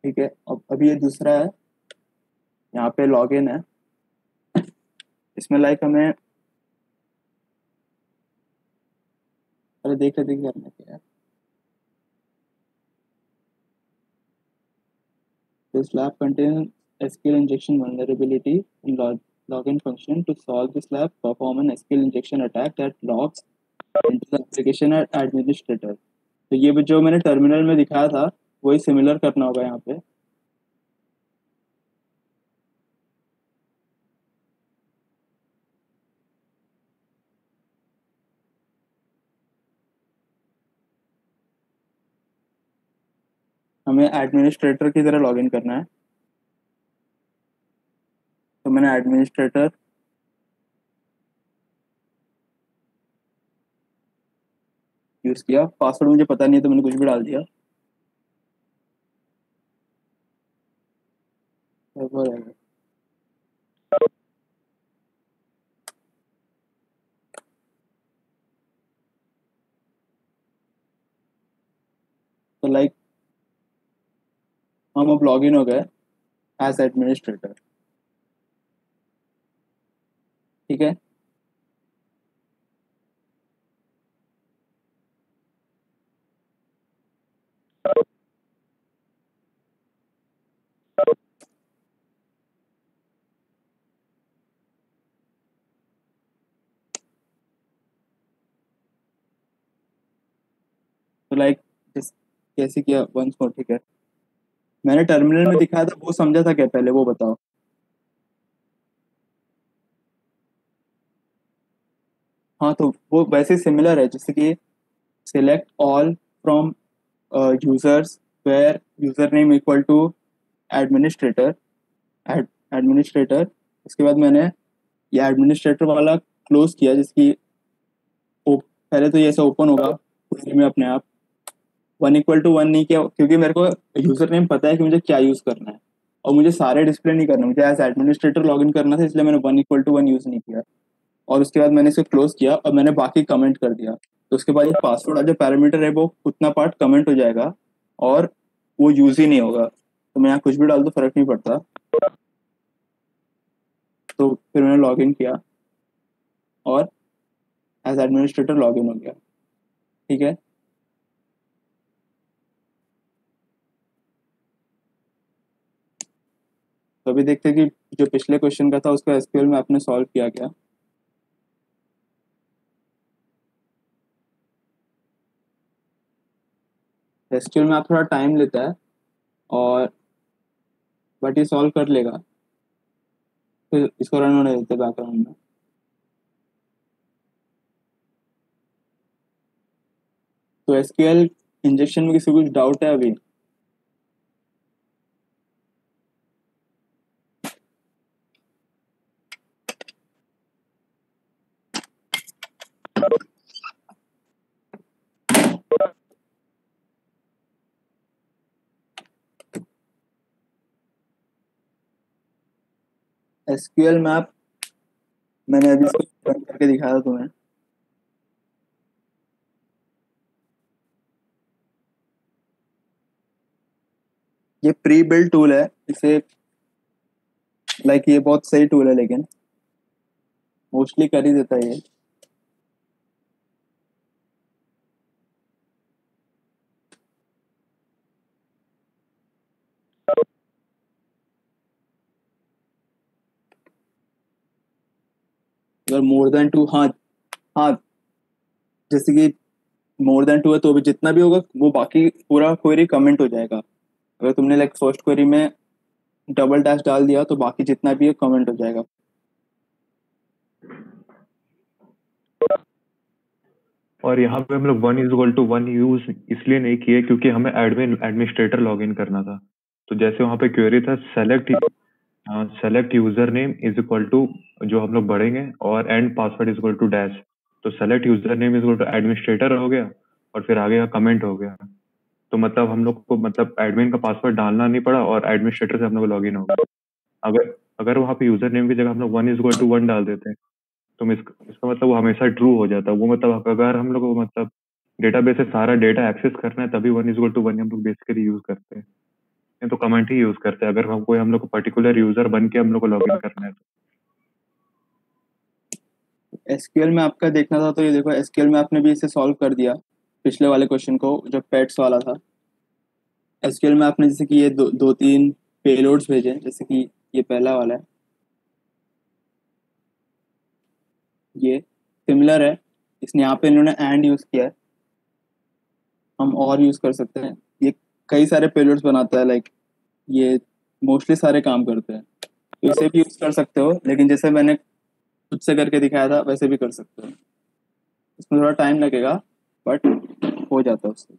ठीक है, अब ये दूसरा है, यहाँ पे लॉगिन है। इसमें लाइक हमें, अरे देख लेते हैं करना क्या है। This lab contains SQL injection vulnerability in login function. To solve this lab, perform an SQL injection attack that logs into the application at administrator. तो ये भी जो मैंने टर्मिनल में दिखाया था वही सिमिलर करना होगा यहाँ पे। हमें एडमिनिस्ट्रेटर की तरह लॉगिन करना है। तो मैंने एडमिनिस्ट्रेटर यूज किया, पासवर्ड मुझे पता नहीं है तो मैंने कुछ भी डाल दिया। वो रहेगा। तो लाइक हम अब लॉगिन हो गए एज एडमिनिस्ट्रेटर। ठीक है, तो लाइक कैसे किया वंस मोर। ठीक है, मैंने टर्मिनल में दिखाया था वो समझा था क्या पहले, वो बताओ। हाँ, तो वो वैसे सिमिलर है जैसे कि select all from users where user name equal to administrator administrator. उसके बाद मैंने ये एडमिनिस्ट्रेटर वाला क्लोज किया, जिसकी पहले तो ये ऐसा ओपन होगा query में अपने आप। 1 = 1 नहीं किया क्योंकि मेरे को यूजर नेम पता है कि मुझे क्या यूज करना है, और मुझे सारे डिस्प्ले नहीं करना, मुझे एज एडमिनिस्ट्रेटर लॉगिन करना था, इसलिए मैंने 1 = 1 यूज नहीं किया। और उसके बाद मैंने इसे क्लोज किया और मैंने बाकी कमेंट कर दिया। तो उसके बाद ये पासवर्ड वाला जो पैरामीटर है वो उतना पार्ट कमेंट हो जाएगा और वो यूज ही नहीं होगा। तो मैं यहाँ कुछ भी डाल दो फर्क नहीं पड़ता। तो फिर मैंने लॉग इन किया और एज एडमिनिस्ट्रेटर लॉग इन हो गया। ठीक है, तो अभी देखते हैं कि जो पिछले क्वेश्चन का था उसका एसक्यूएल में आपने सॉल्व किया क्या। एसक्यूएल में आप थोड़ा टाइम लेता है और बट ये सॉल्व कर लेगा। फिर इसको रन होने देते बैकग्राउंड में। तो एसक्यूएल इंजेक्शन में किसी को कुछ डाउट है अभी? एसक्यूएल मैप मैंने अभी इसको रन करके दिखाया था तुम्हें। ये प्री बिल्ड टूल है, इसे लाइक ये बहुत सही टूल है, लेकिन मोस्टली कर ही देता है ये। अगर मोर देन 2, हाँ हाँ, जैसे कि मोर देन 2 है तो भी जितना भी होगा वो बाकी पूरा क्वेरी कमेंट हो जाएगा। अगर तुमने लाइक फर्स्ट क्वेरी में डबल डैश डाल दिया तो बाकी जितना भी है कमेंट हो जाएगा। और यहाँ पे हम लोग 1 = 1 यूज इसलिए नहीं किए क्योंकि हमें एडमिनिस्ट्रेटर लॉग इन करना था। तो जैसे वहाँ पे क्वेरी था select user name is equal to जो हम लोग बढ़ेंगे, और and password is equal to dash. तो select user name is equal to administrator हो गया, और फिर आगे का कमेंट हो गया। तो मतलब हम लोग को मतलब एडमिन का पासवर्ड डालना नहीं पड़ा, और एडमिनिस्ट्रेटर से हम लोग लॉग इन हो गया। अगर अगर वहाँ पे यूजर नेम की जगह हम लोग 1 = 1 डाल देते हैं, तो इसका मतलब वो हमेशा ट्रू हो जाता है। वो मतलब अगर हम लोग को मतलब डेटाबेस से सारा डेटा एक्सेस करना है, तभी 1 = 1 हम लोग बेसिकली यूज करते हैं, नहीं तो कमेंट ही यूज करते हैं अगर हम लोग को पर्टिकुलर यूजर बन के हम लोग को लॉग इन करना है तो। एसक्यूएल में आपका देखना था तो ये देखो, एसक्यूएल में आपने भी इसे सॉल्व कर दिया पिछले वाले क्वेश्चन को जो पेट्स वाला था। एसक्यूएल में आपने जैसे कि ये दो तीन पेलोड्स भेजे, जैसे कि ये पहला वाला है, ये सिमिलर है, इसने यहाँ पे इन्होंने एंड यूज किया है। हम और यूज कर सकते हैं, ये कई सारे पेलोड्स बनाता है, लाइक ये मोस्टली सारे काम करते हैं, तो इसे भी यूज कर सकते हो, लेकिन जैसे मैंने खुद से करके दिखाया था वैसे भी कर सकते हो। इसमें थोड़ा टाइम लगेगा बट हो जाता है उससे।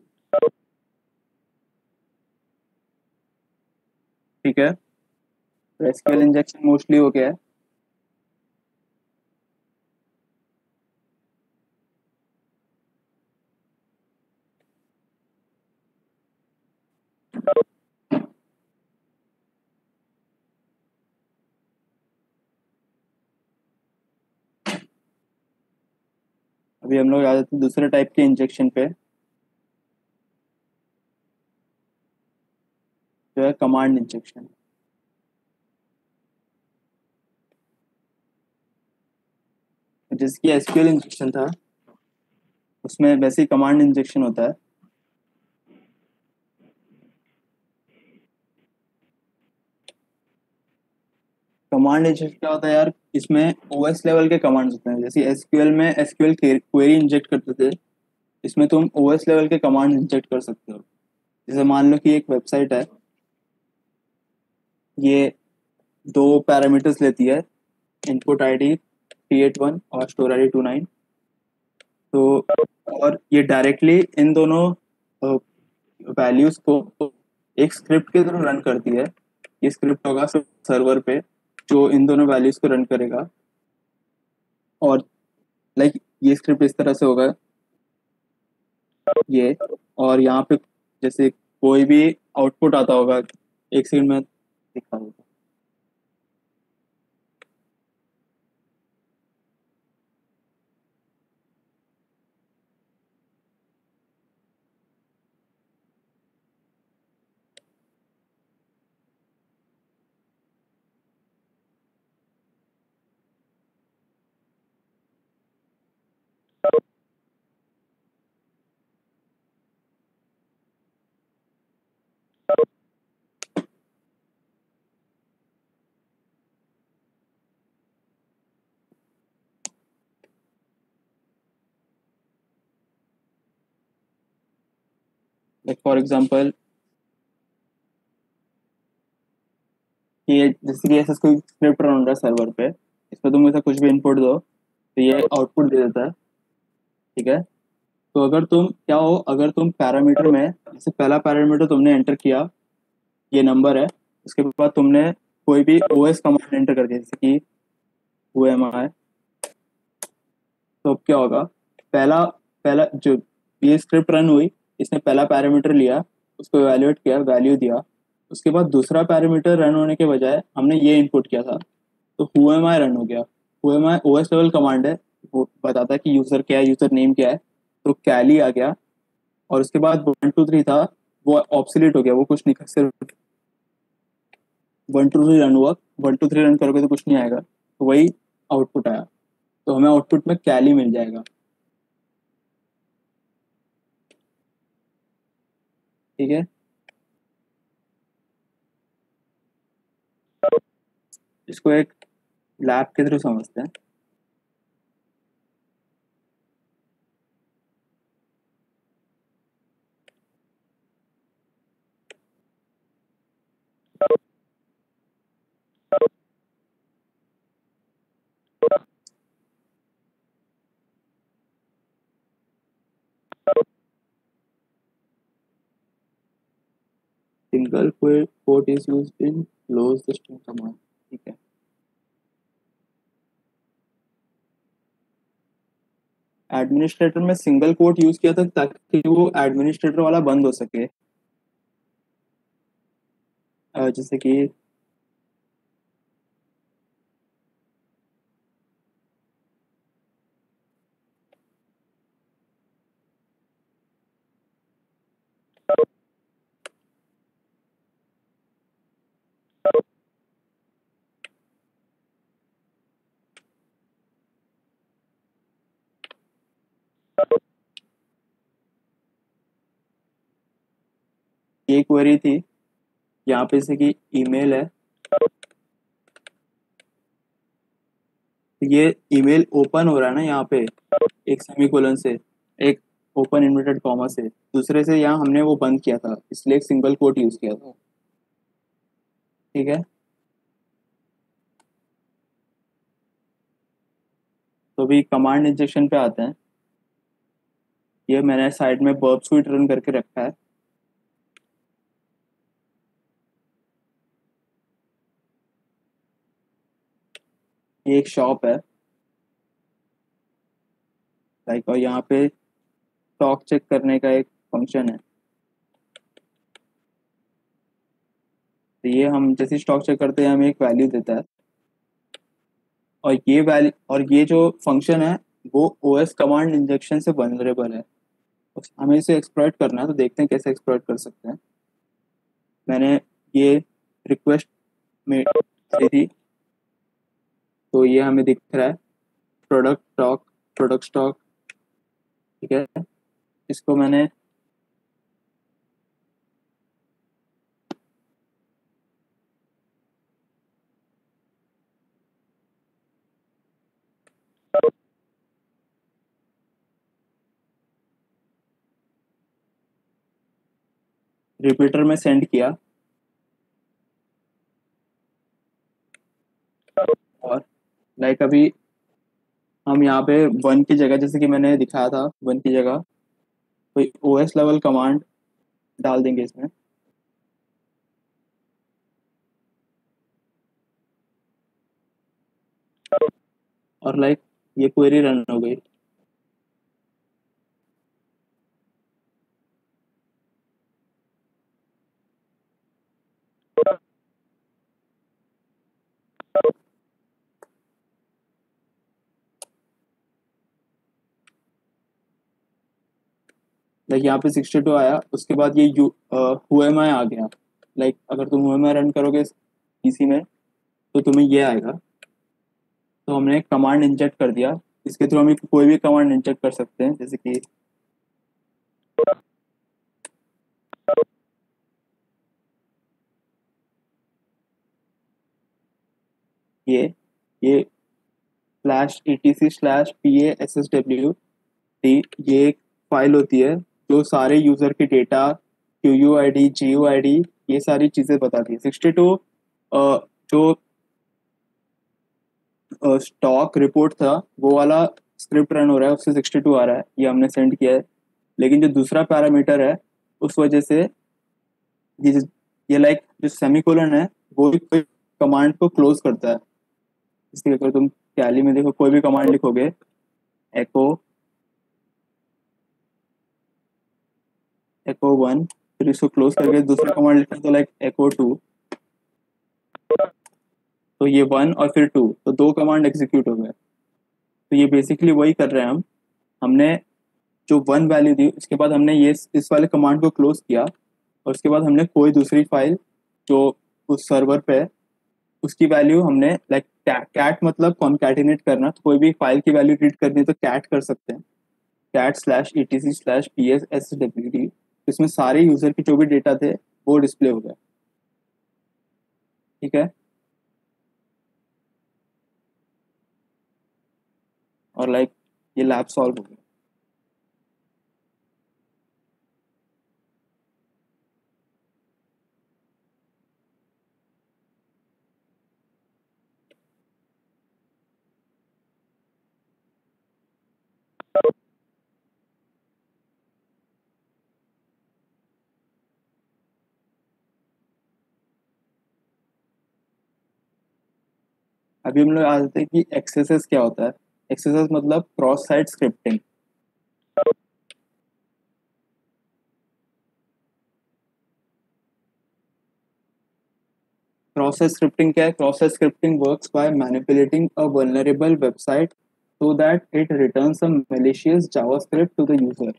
ठीक है, तो एसक्यूएल इंजेक्शन मोस्टली हो गया है। अभी हम लोग आ जाते हैं दूसरे टाइप के इंजेक्शन पे, जो है कमांड इंजेक्शन। जिसकी एसक्यूएल इंजेक्शन था उसमें वैसे ही कमांड इंजेक्शन होता है। कमांड इंजेक्शन क्या होता है यार, इसमें ओएस लेवल के कमांड्स होते हैं, जैसे एसक्यूएल में एसक्यूएल क्वेरी इंजेक्ट करते थे, इसमें तुम ओएस लेवल के कमांड इंजेक्ट कर सकते हो। जैसे मान लो कि एक वेबसाइट है, ये दो पैरामीटर्स लेती है, इनपुट आईडी 381 और स्टोर आईडी 29। तो और ये डायरेक्टली इन दोनों वैल्यूज को एक स्क्रिप्ट के थ्रू रन करती है। ये स्क्रिप्ट होगा सर्वर पे जो इन दोनों वैल्यूज को रन करेगा, और लाइक ये स्क्रिप्ट इस तरह से होगा ये, और यहाँ पे जैसे कोई भी आउटपुट आता होगा, एक सेकंड में दिखा देता लाइक फॉर एग्जांपल कि ये जैसे कि ऐसा कोई स्क्रिप्ट रन हो रहा है सर्वर पे, इसमें तुम ऐसा कुछ भी इनपुट दो तो ये आउटपुट दे देता है। ठीक है, तो अगर तुम क्या हो, अगर तुम पैरामीटर में जैसे पहला पैरामीटर तुमने एंटर किया, ये नंबर है, उसके बाद तुमने कोई भी ओएस कमांड एंटर कर दिया, जैसे कि हु एम आई, तो अब क्या होगा, पहला पहला जो ये स्क्रिप्ट रन हुई, इसने पहला पैरामीटर लिया, उसको इवेल्युएट किया, वैल्यू दिया, उसके बाद दूसरा पैरामीटर रन होने के बजाय हमने ये इनपुट किया था, तो हु एम आई रन हो गया। Who am I OS level command है, वो बताता है कि यूजर क्या है, यूजर नेम क्या है, तो कैली आ गया, और उसके बाद 1 2 3 था, वो ऑब्सोलीट हो गया, वो कुछ नहीं, सिर्फ 1 2 3 रन हुआ, 1 2 3 रन करोगे तो कुछ नहीं आएगा, तो वही आउटपुट आया, तो हमें आउटपुट में कैली मिल जाएगा। ठीक है, इसको एक लैब के थ्रू समझते हैं। Single quote is used in close the string command. ठीक है, एडमिनिस्ट्रेटर में सिंगल कोट यूज किया था ताकि वो एडमिनिस्ट्रेटर वाला बंद हो सके। जैसे कि ये क्वेरी थी, यहाँ पे जैसे कि ईमेल है, ये ईमेल ओपन हो रहा है ना यहाँ पे एक सेमीकोलन से, एक ओपन इन्वर्टेड कॉमा से, दूसरे से यहाँ हमने वो बंद किया था, इसलिए एक सिंगल कोट यूज किया था। ठीक है, तो अभी कमांड इंजेक्शन पे आते हैं। ये मैंने साइड में बर्ब स्वीट रन करके रखा है। ये एक शॉप है लाइक, और यहाँ पे स्टॉक चेक करने का एक फंक्शन है। तो ये हम जैसे स्टॉक चेक करते हैं हमें एक वैल्यू देता है, और ये वैल्यू और ये जो फंक्शन है वो ओएस कमांड इंजेक्शन से वल्नरेबल है। हमें इसे एक्सप्लॉइट करना है, तो देखते हैं कैसे एक्सप्लॉइट कर सकते हैं। मैंने ये रिक्वेस्ट में की थी, तो ये हमें दिख रहा है प्रोडक्ट स्टॉक। ठीक है, इसको मैंने रिपीटर में सेंड किया, और लाइक अभी हम यहाँ पे वन की जगह, जैसे कि मैंने दिखाया था, वन की जगह कोई ओएस लेवल कमांड डाल देंगे इसमें। और लाइक ये क्वेरी रन हो गई। लाइक यहाँ पे 62 आया, उसके बाद ये हुएमा आ गया। लाइक अगर तुम हुएमा रन करोगे पीसी में तो तुम्हें ये आएगा। तो हमने कमांड इंजेक्ट कर दिया, इसके थ्रू हम कोई भी कमांड इंजेक्ट कर सकते हैं, जैसे कि ये slash etc slash PASSW D, ये एक फाइल होती है जो सारे यूजर के डेटा, QUID, GUID, ये सारी चीजें बताती है। 62 जो स्टॉक रिपोर्ट था वो वाला स्क्रिप्ट रन हो रहा है, उससे 62 आ रहा है, ये हमने सेंड किया है। लेकिन जो दूसरा पैरामीटर है उस वजह से ये ये लाइक जो सेमीकोलन है वो भी कोई कमांड को क्लोज करता है। इसलिए अगर तुम टैली में देखो, कोई भी कमांड लिखोगे, एको एको 1, फिर इसको क्लोज करके दूसरा कमांड लिखा तो लाइक एको 2, तो ये 1 और फिर 2, तो दो कमांड एग्जीक्यूट हो गए। तो ये बेसिकली वही कर रहे हैं हम। हमने जो 1 वैल्यू दी, उसके बाद हमने ये इस वाले कमांड को क्लोज किया, और उसके बाद हमने कोई दूसरी फाइल जो उस सर्वर पे है उसकी वैल्यू हमने लाइक कैट मतलब कॉन्कैटिनेट करना, तो कोई भी फाइल की वैल्यू रीड करनी है तो कैट कर सकते हैं, cat slash etc slash PSSWD। इसमें सारे यूजर के जो भी डेटा थे वो डिस्प्ले हो गया। ठीक है, और लाइक ये लैब सॉल्व हो गया। अभी हम लोग आ जाते हैं कि एक्सेसेस क्या होता है। एक्सेसेस मतलब cross site scripting. Cross scripting क्या है? Cross scripting works by manipulating a vulnerable website so that it returns a malicious JavaScript to the user.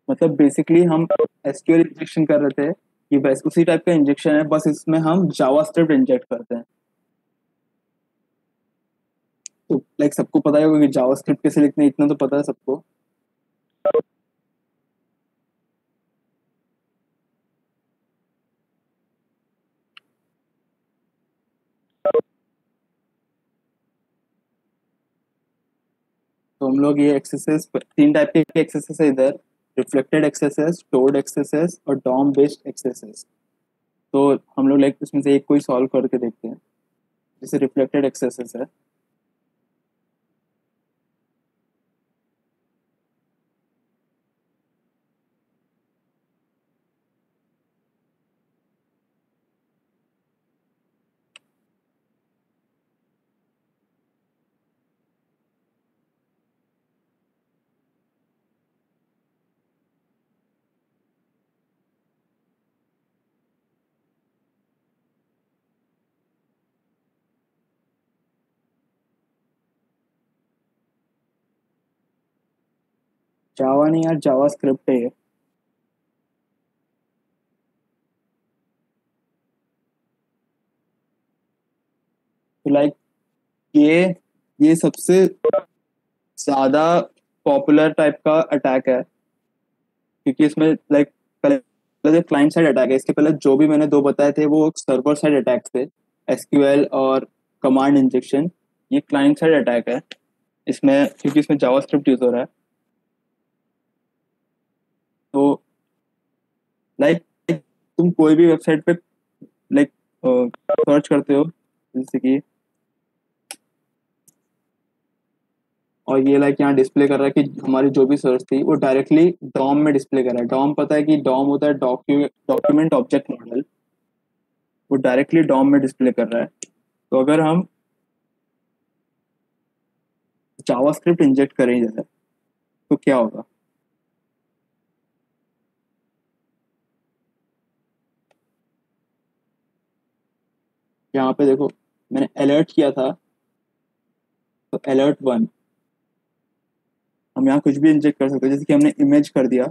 मतलब बेसिकली हम SQL इंजेक्शन कर रहे थे, ये बस उसी टाइप का इंजेक्शन है, बस इसमें हम जावास्क्रिप्ट इंजेक्ट करते हैं। तो लाइक सबको पता है कि जावास्क्रिप्ट कैसे लिखते हैं, इतना तो पता है सबको। तो हम लोग ये एक्सेसेस, 3 टाइप के एक्सेसेस है इधर, रिफ्लेक्टेड एक्सेसेस, स्टोर्ड एक्सेसेस और डॉम बेस्ड एक्सेसेस। तो हम लोग लाइक इसमें से एक कोई सॉल्व करके देखते हैं। जैसे रिफ्लेक्टेड एक्सेसेस है, जावा नहीं यार, जावास्क्रिप्ट है ये। तो लाइक ये सबसे ज्यादा पॉपुलर टाइप का अटैक है, क्योंकि इसमें लाइक पहले क्लाइंट साइड अटैक है, इसके पहले जो भी मैंने 2 बताए थे वो सर्वर साइड अटैक थे, एसक्यूएल और कमांड इंजेक्शन। ये क्लाइंट साइड अटैक है इसमें, क्योंकि इसमें जावास्क्रिप्ट यूज हो रहा है। तो लाइक तुम कोई भी वेबसाइट पे लाइक सर्च करते हो, जैसे कि, और ये लाइक यहाँ डिस्प्ले कर रहा है कि हमारी जो भी सर्च थी वो डायरेक्टली डॉम में डिस्प्ले कर रहा है। डॉम पता है कि डॉम होता है डॉक्यूमेंट ऑब्जेक्ट मॉडल, वो डायरेक्टली डॉम में डिस्प्ले कर रहा है। तो अगर हम जावास्क्रिप्ट इंजेक्ट करें इधर तो क्या होगा? यहाँ पे देखो मैंने अलर्ट किया था, तो अलर्ट 1, हम यहाँ कुछ भी इंजेक्ट कर सकते हैं, जैसे कि हमने इमेज कर दिया।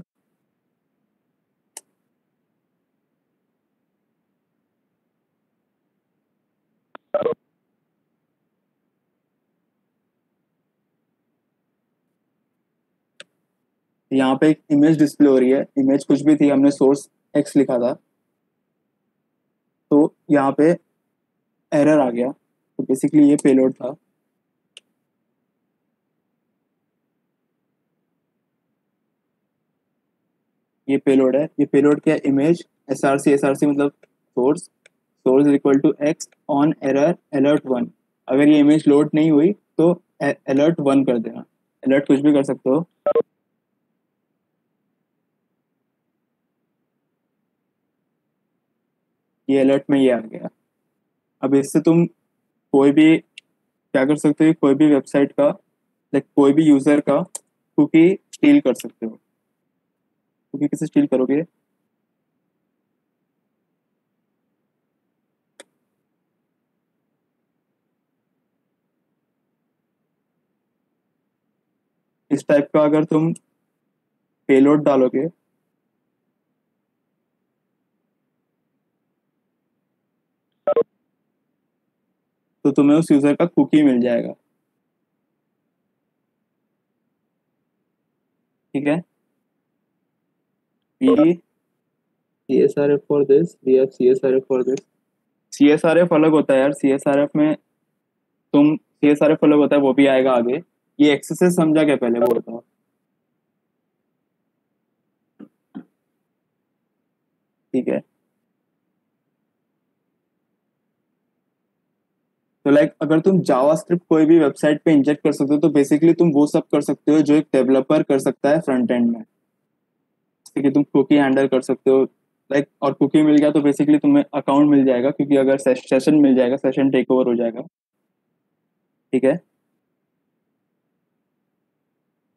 यहाँ पे एक इमेज डिस्प्ले हो रही है, इमेज कुछ भी थी, हमने सोर्स एक्स लिखा था, तो यहाँ पे एरर आ गया। तो बेसिकली ये पेलोड था। ये पेलोड है, ये पेलोड क्या है? इमेज एसआरसी मतलब source equal to X on error alert 1। अगर ये इमेज लोड नहीं हुई तो अलर्ट 1 कर देना, अलर्ट कुछ भी कर सकते हो। ये अलर्ट में ये आ गया। अब इससे तुम कोई भी क्या कर सकते हो, कोई भी वेबसाइट का लाइक कोई भी यूजर का कुकी स्टील कर सकते हो। कुकी कैसे स्टील करोगे? इस टाइप का अगर तुम पेलोड डालोगे तो तुम्हें उस यूजर का कुकी मिल जाएगा। ठीक है, we CSRF for this, we have CSRF for this। CSRF अलग होता है यार, CSRF में तुम CSRF अलग होता है, वो भी आएगा आगे। ये एक्सेसेस समझा क्या पहले, वो बताओ। ठीक है, तो लाइक अगर तुम जावास्क्रिप्ट कोई भी वेबसाइट पे इंजेक्ट कर सकते हो तो बेसिकली तुम वो सब कर सकते हो जो एक डेवलपर कर सकता है फ्रंट एंड में। जैसे कि तुम कुकी हैंडल कर सकते हो लाइक, और कुकी मिल गया तो बेसिकली तुम्हें अकाउंट मिल जाएगा, क्योंकि अगर सेशन मिल जाएगा, सेशन टेक ओवर हो जाएगा। ठीक है,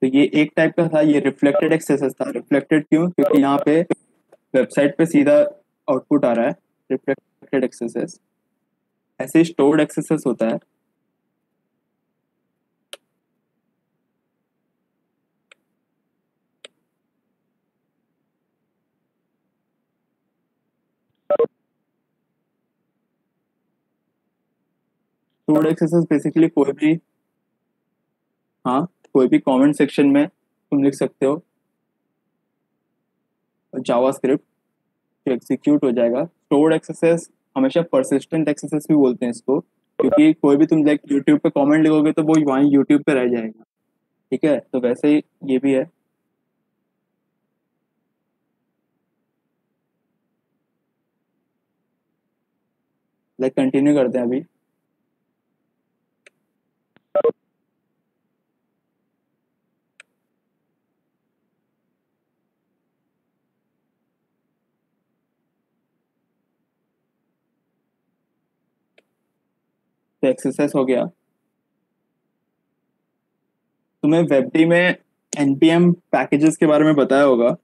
तो ये एक टाइप का था, ये रिफ्लेक्टेड एक्सेसेस था। रिफ्लेक्टेड क्यों? क्योंकि यहाँ पे वेबसाइट पे सीधा आउटपुट आ रहा है, रिफ्लेक्टेड एक्सेसेस। ऐसे ही स्टोर्ड एक्सेसेस होता है। स्टोर्ड एक्सेसेस बेसिकली कोई भी, हाँ, कोई भी कमेंट सेक्शन में तुम लिख सकते हो जावास्क्रिप्ट, जो एग्जीक्यूट हो जाएगा। स्टोर्ड एक्सेसेस हमेशा परसिस्टेंट एक्सेसेस भी बोलते हैं इसको, क्योंकि कोई भी तुम लाइक यूट्यूब पे कमेंट लिखोगे तो वो वहीं यूट्यूब पे रह जाएगा। ठीक है, तो वैसे ही ये भी है। लाइक कंटिन्यू करते हैं अभी। तो एक्सरसाइज हो गया। तुम्हें वेबडी में एनपीएम पैकेजेस के बारे में बताया होगा,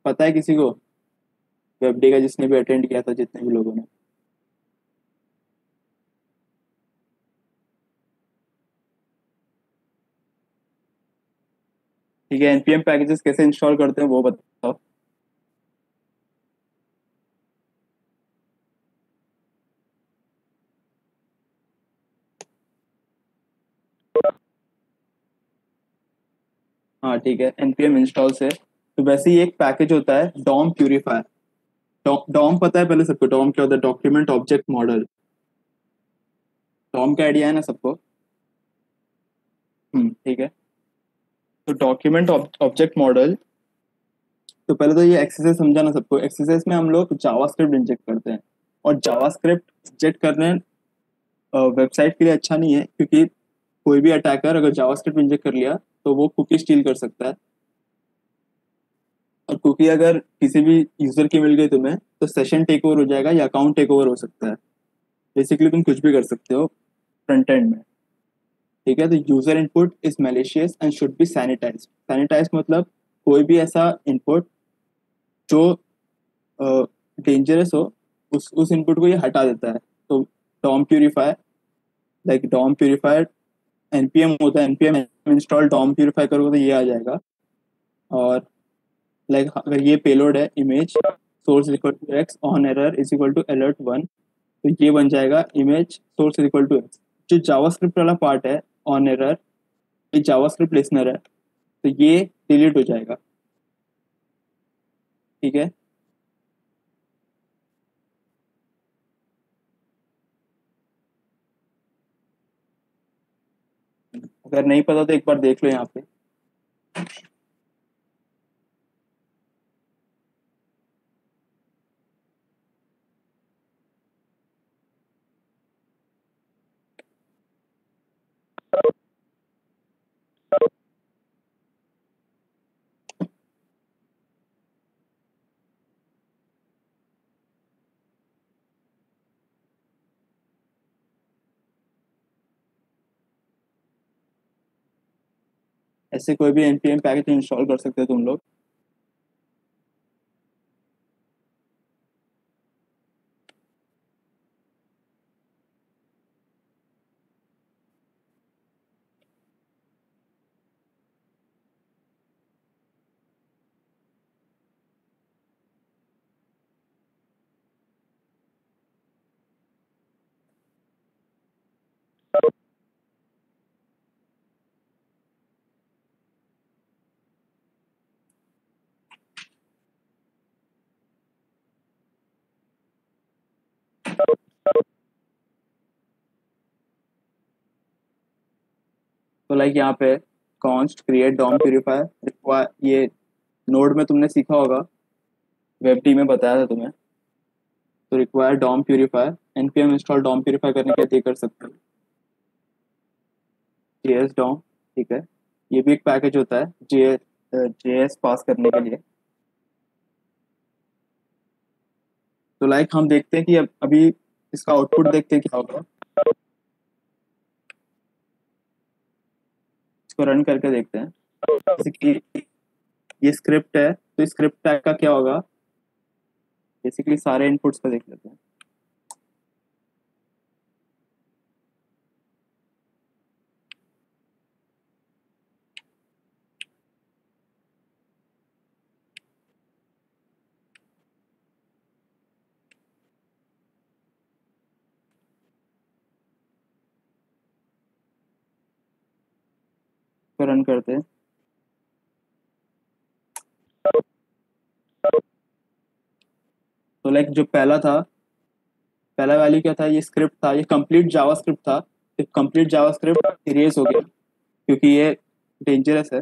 पता है किसी को वेबडी का, जिसने भी अटेंड किया था, जितने भी लोगों ने? ठीक है, एनपीएम पैकेजेस कैसे इंस्टॉल करते हैं वो बताओ। हाँ ठीक है, एनपीएम इंस्टॉल से तो वैसे ही एक पैकेज होता है डॉम प्यूरिफायर। डॉम पता है पहले सबको, डॉम क्या होता है? Document object model. डॉम का आइडिया है ना सबको? ठीक है। तो डॉक्यूमेंट ऑब्जेक्ट मॉडल, तो पहले तो ये एक्सरसाइज समझाना सबको। एक्सरसाइज में हम लोग जावास्क्रिप्ट इंजेक्ट करते हैं, और जावास्क्रिप्ट इंजेक्ट करने वेबसाइट के लिए अच्छा नहीं है, क्योंकि कोई भी अटैकर अगर जावास्क्रिप्ट इंजेक्ट कर लिया तो वो कुकी स्टील कर सकता है। और कुकी अगर किसी भी यूजर की मिल गई तुम्हें, तो सेशन टेक ओवर हो जाएगा या अकाउंट टेक ओवर हो सकता है। बेसिकली तुम कुछ भी कर सकते हो फ्रंट एंड में। ठीक है, तो user input is malicious and should be sanitise. Sanitise मतलब कोई भी ऐसा इनपुट जो डेंजरस हो, उस इनपुट को ये हटा देता है। तो DOM purifier, like DOM purifier NPM होता है, एनपीएम इंस्टॉल डॉम प्यूरिफाई करोगे तो ये आ जाएगा। और लाइक अगर ये पेलोड है image source equal to X on error is equal to alert one, तो ये बन जाएगा image source is equal to X. जो जावास्क्रिप्ट वाला पार्ट है ऑन एरर, ये जावास्क्रिप्ट लिसनर है, तो ये डिलीट हो जाएगा। ठीक है, अगर नहीं पता तो एक बार देख लो यहाँ पे। ऐसे कोई भी एनपीएम पैकेज इंस्टॉल कर सकते हो तुम लोग। तो लाइक यहाँ पे कॉन्स्ट क्रिएट डॉम प्यूरिफायर, ये नोड में तुमने सीखा होगा, वेबडी में बताया था तुम्हें। तो require DOM purifier, NPM install DOM purify करने के लिए कर सकते हो जेएस डॉम। ठीक है, ये भी एक पैकेज होता है जेएस पास करने के लिए। तो लाइक हम देखते हैं कि अभी इसका आउटपुट देखते हैं क्या होगा। इसको रन करके देखते हैं। जैसे कि ये स्क्रिप्ट है, तो स्क्रिप्ट टैग का क्या होगा, बेसिकली सारे इनपुट्स का देख लेते हैं। इसको रन करते हैं। तो लाइक जो पहला वैल्यू क्या था, ये स्क्रिप्ट था, ये कंप्लीट जावा स्क्रिप्ट था। तो कंप्लीट जावा स्क्रिप्ट इरेज हो गया क्योंकि ये डेंजरस है।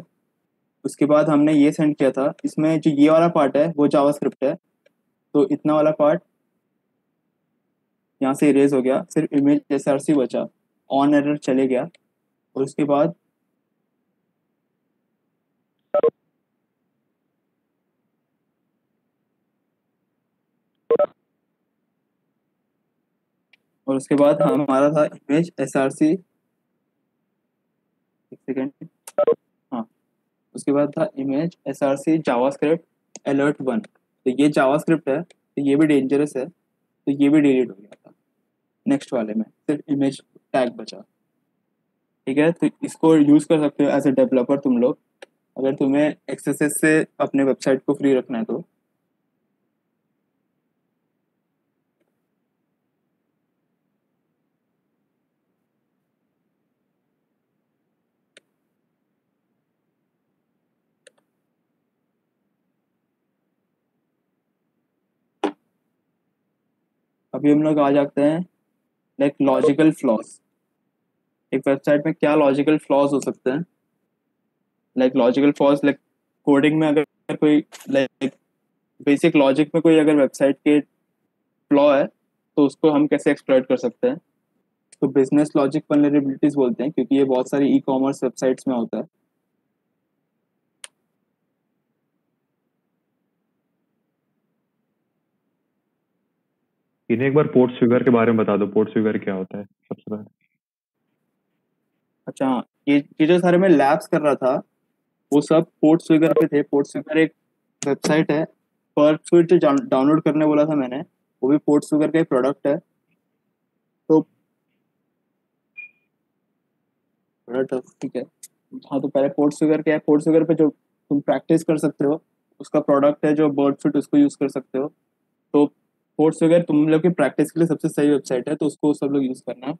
उसके बाद हमने ये सेंड किया था, इसमें जो ये वाला पार्ट है वो जावा स्क्रिप्ट है, तो इतना वाला पार्ट यहाँ से इरेज हो गया, सिर्फ इमेज एसआरसी बचा, ऑन एरर चले गया। और उसके बाद हमारा था इमेज एसआरसी, एक सेकेंड, हाँ, उसके बाद था इमेज एसआरसी जावास्क्रिप्ट अलर्ट 1। तो ये जावास्क्रिप्ट है, तो ये भी डेंजरस है, तो ये भी डिलीट हो गया था। नेक्स्ट वाले में सिर्फ इमेज टैग बचा। ठीक है, तो इसको यूज कर सकते हो एज ए डेवलपर तुम लोग, अगर तुम्हें एक्सेस से अपने वेबसाइट को फ्री रखना है तो। अभी हम लोग आ जाते हैं लाइक लॉजिकल फ्लॉज। एक वेबसाइट में क्या लॉजिकल फ्लॉज हो सकते हैं? Like logical flaws like coding में अगर कोई लाइक बेसिक लॉजिक में कोई अगर वेबसाइट के फ्लॉ है तो उसको हम कैसे एक्सप्लॉइट कर सकते हैं? तो बिजनेस लॉजिक वल्नरेबिलिटीज बोलते हैं, क्योंकि ये बहुत सारी ई कॉमर्स वेबसाइट्स में होता है। इन्हें एक बार पोर्ट्स फिगर के बारे में बता दो, पोर्ट्स फिगर क्या होता है सबसे पहले। अच्छा हाँ, ये जो सारे मैं लैब्स कर रहा था वो सब पोर्ट्स फिगर पे थे। पोर्ट्स फिगर एक वेबसाइट है, पर फिर जो डाउनलोड करने बोला था मैंने, वो भी पोर्ट्स फिगर का एक प्रोडक्ट है। तो प्रोडक्ट ठीक है, हाँ, तो पहले पोर्ट्स फिगर क्या है? पोर्ट्स फिगर पे जो तुम प्रैक्टिस कर सकते हो उसका प्रोडक्ट है जो बर्ड फिट, उसको यूज कर सकते हो। तो स्पोर्ट्स वगैरह तुम लोग की प्रैक्टिस के लिए सबसे सही वेबसाइट है, तो उसको सब लोग यूज करना है।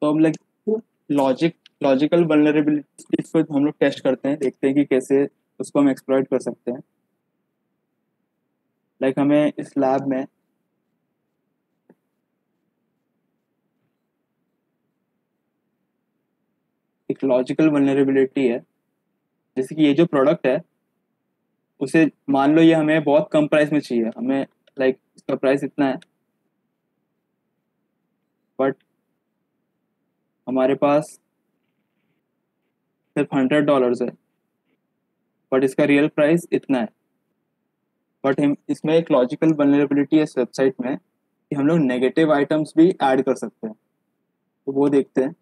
तो हम लाइक लॉजिकल वल्नरेबिलिटीज को हम लोग टेस्ट करते हैं, देखते हैं कि कैसे उसको हम एक्सप्लॉइट कर सकते हैं। लाइक हमें इस लैब में एक लॉजिकल वल्नरेबिलिटी है, जैसे कि ये जो प्रोडक्ट है उसे मान लो ये हमें बहुत कम प्राइस में चाहिए, हमें लाइक इसका प्राइस इतना है, बट हमारे पास सिर्फ $100 है, बट इसका रियल प्राइस इतना है। बट हम इसमें एक लॉजिकल वल्नरेबिलिटी है इस वेबसाइट में कि हम लोग नेगेटिव आइटम्स भी ऐड कर सकते हैं। तो वो देखते हैं।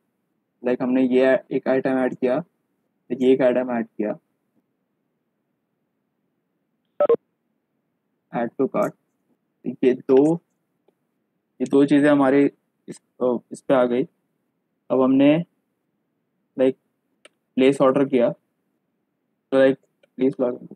लाइक हमने ये एक आइटम ऐड किया, ये एक आइटम ऐड किया, ऐड टू कार्ट। ये दो चीज़ें हमारे इस पे आ गई। अब हमने लाइक प्लेस ऑर्डर किया, तो लाइक प्लीज लॉग।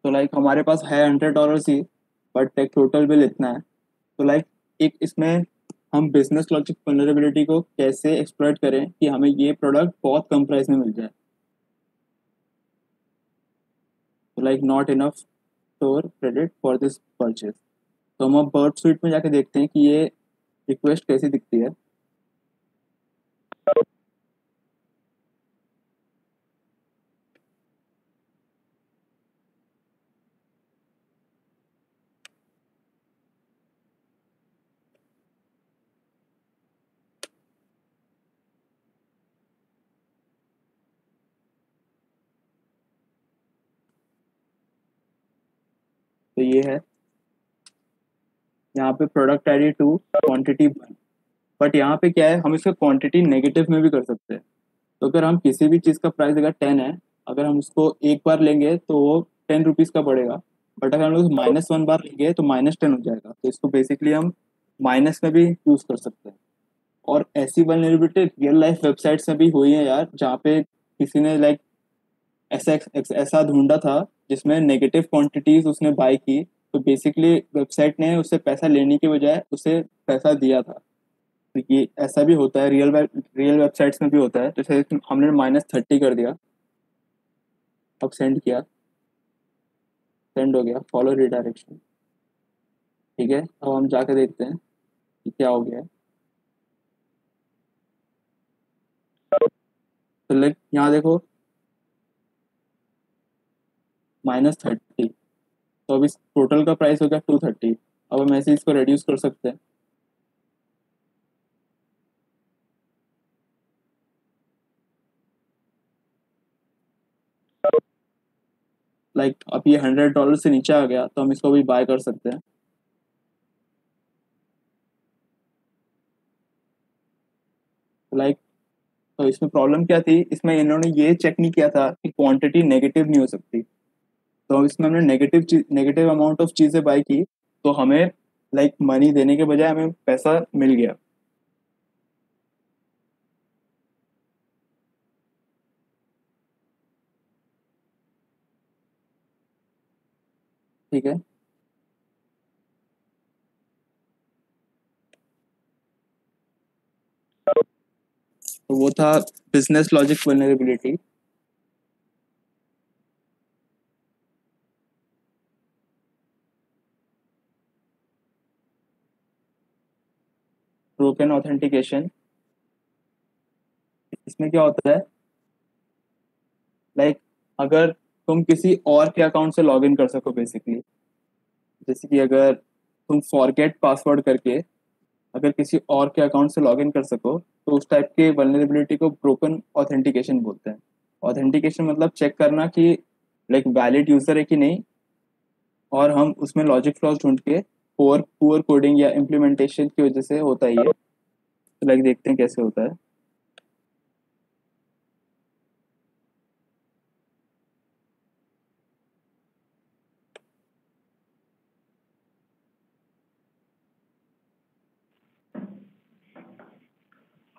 तो लाइक हमारे पास है $100 ही, बट एक टोटल बिल इतना है। तो लाइक एक इसमें हम बिजनेस लॉजिक वल्नरेबिलिटी को कैसे एक्सप्लॉइट करें कि हमें ये प्रोडक्ट बहुत कम प्राइस में मिल जाए। तो like not enough store credit for this purchase. तो हम अब बर्ड स्वीट में जाके देखते हैं कि ये रिक्वेस्ट कैसी दिखती है। तो ये है यहाँ पे प्रोडक्ट आईडी 2 क्वांटिटी 1। बट यहाँ पे क्या है, हम इसका क्वांटिटी नेगेटिव में भी कर सकते हैं। तो अगर हम किसी भी चीज़ का प्राइस अगर 10 है, अगर हम उसको एक बार लेंगे तो वो 10 रुपीज़ का पड़ेगा। बट अगर हम लोग -1 बार लेंगे तो -10 हो जाएगा। तो इसको बेसिकली हम माइनस में भी यूज़ कर सकते हैं। और ऐसी वल्नरेबिलिटी रियल लाइफ वेबसाइट्स में भी हुई है यार, जहाँ पे किसी ने लाइक ऐसा ऐसा ढूंढा था जिसमें नेगेटिव क्वांटिटीज उसने बाय की, तो बेसिकली वेबसाइट ने उससे पैसा लेने के बजाय उसे पैसा दिया था। तो ये ऐसा भी होता है, रियल वेबसाइट्स में भी होता है। जैसे हमने -30 कर दिया, अब सेंड किया, सेंड हो गया, फॉलो रिडायरेक्शन। ठीक है, अब हम जाके देखते हैं कि क्या हो गया है। तो लाइक यहाँ देखो -30, तो अब इस टोटल का प्राइस हो गया 230। अब हम ऐसे इसको रिड्यूस कर सकते हैं। लाइक अब ये $100 से नीचे आ गया, तो हम इसको भी बाय कर सकते हैं। लाइक तो इसमें प्रॉब्लम क्या थी, इसमें इन्होंने ये चेक नहीं किया था कि क्वांटिटी नेगेटिव नहीं हो सकती। तो इसमें हमने नेगेटिव अमाउंट ऑफ चीज़ें बाय की, तो हमें लाइक मनी देने के बजाय हमें पैसा मिल गया। ठीक है, तो वो था business logic vulnerability. Broken authentication, इसमें क्या होता है, लाइक अगर तुम किसी और के अकाउंट से लॉग इन कर सको बेसिकली, जैसे कि अगर तुम फॉरगेट पासवर्ड करके अगर किसी और के अकाउंट से लॉग इन कर सको, तो उस टाइप के वल्नरेबिलिटी को ब्रोकन ऑथेंटिकेशन बोलते हैं। ऑथेंटिकेशन मतलब चेक करना कि लाइक वैलिड यूजर है कि नहीं, और हम उसमें लॉजिक फ्लॉज ढूंढ के पुअर पुअर कोडिंग या इम्प्लीमेंटेशन की वजह से होता ही है। तो लाइक देखते हैं कैसे होता है।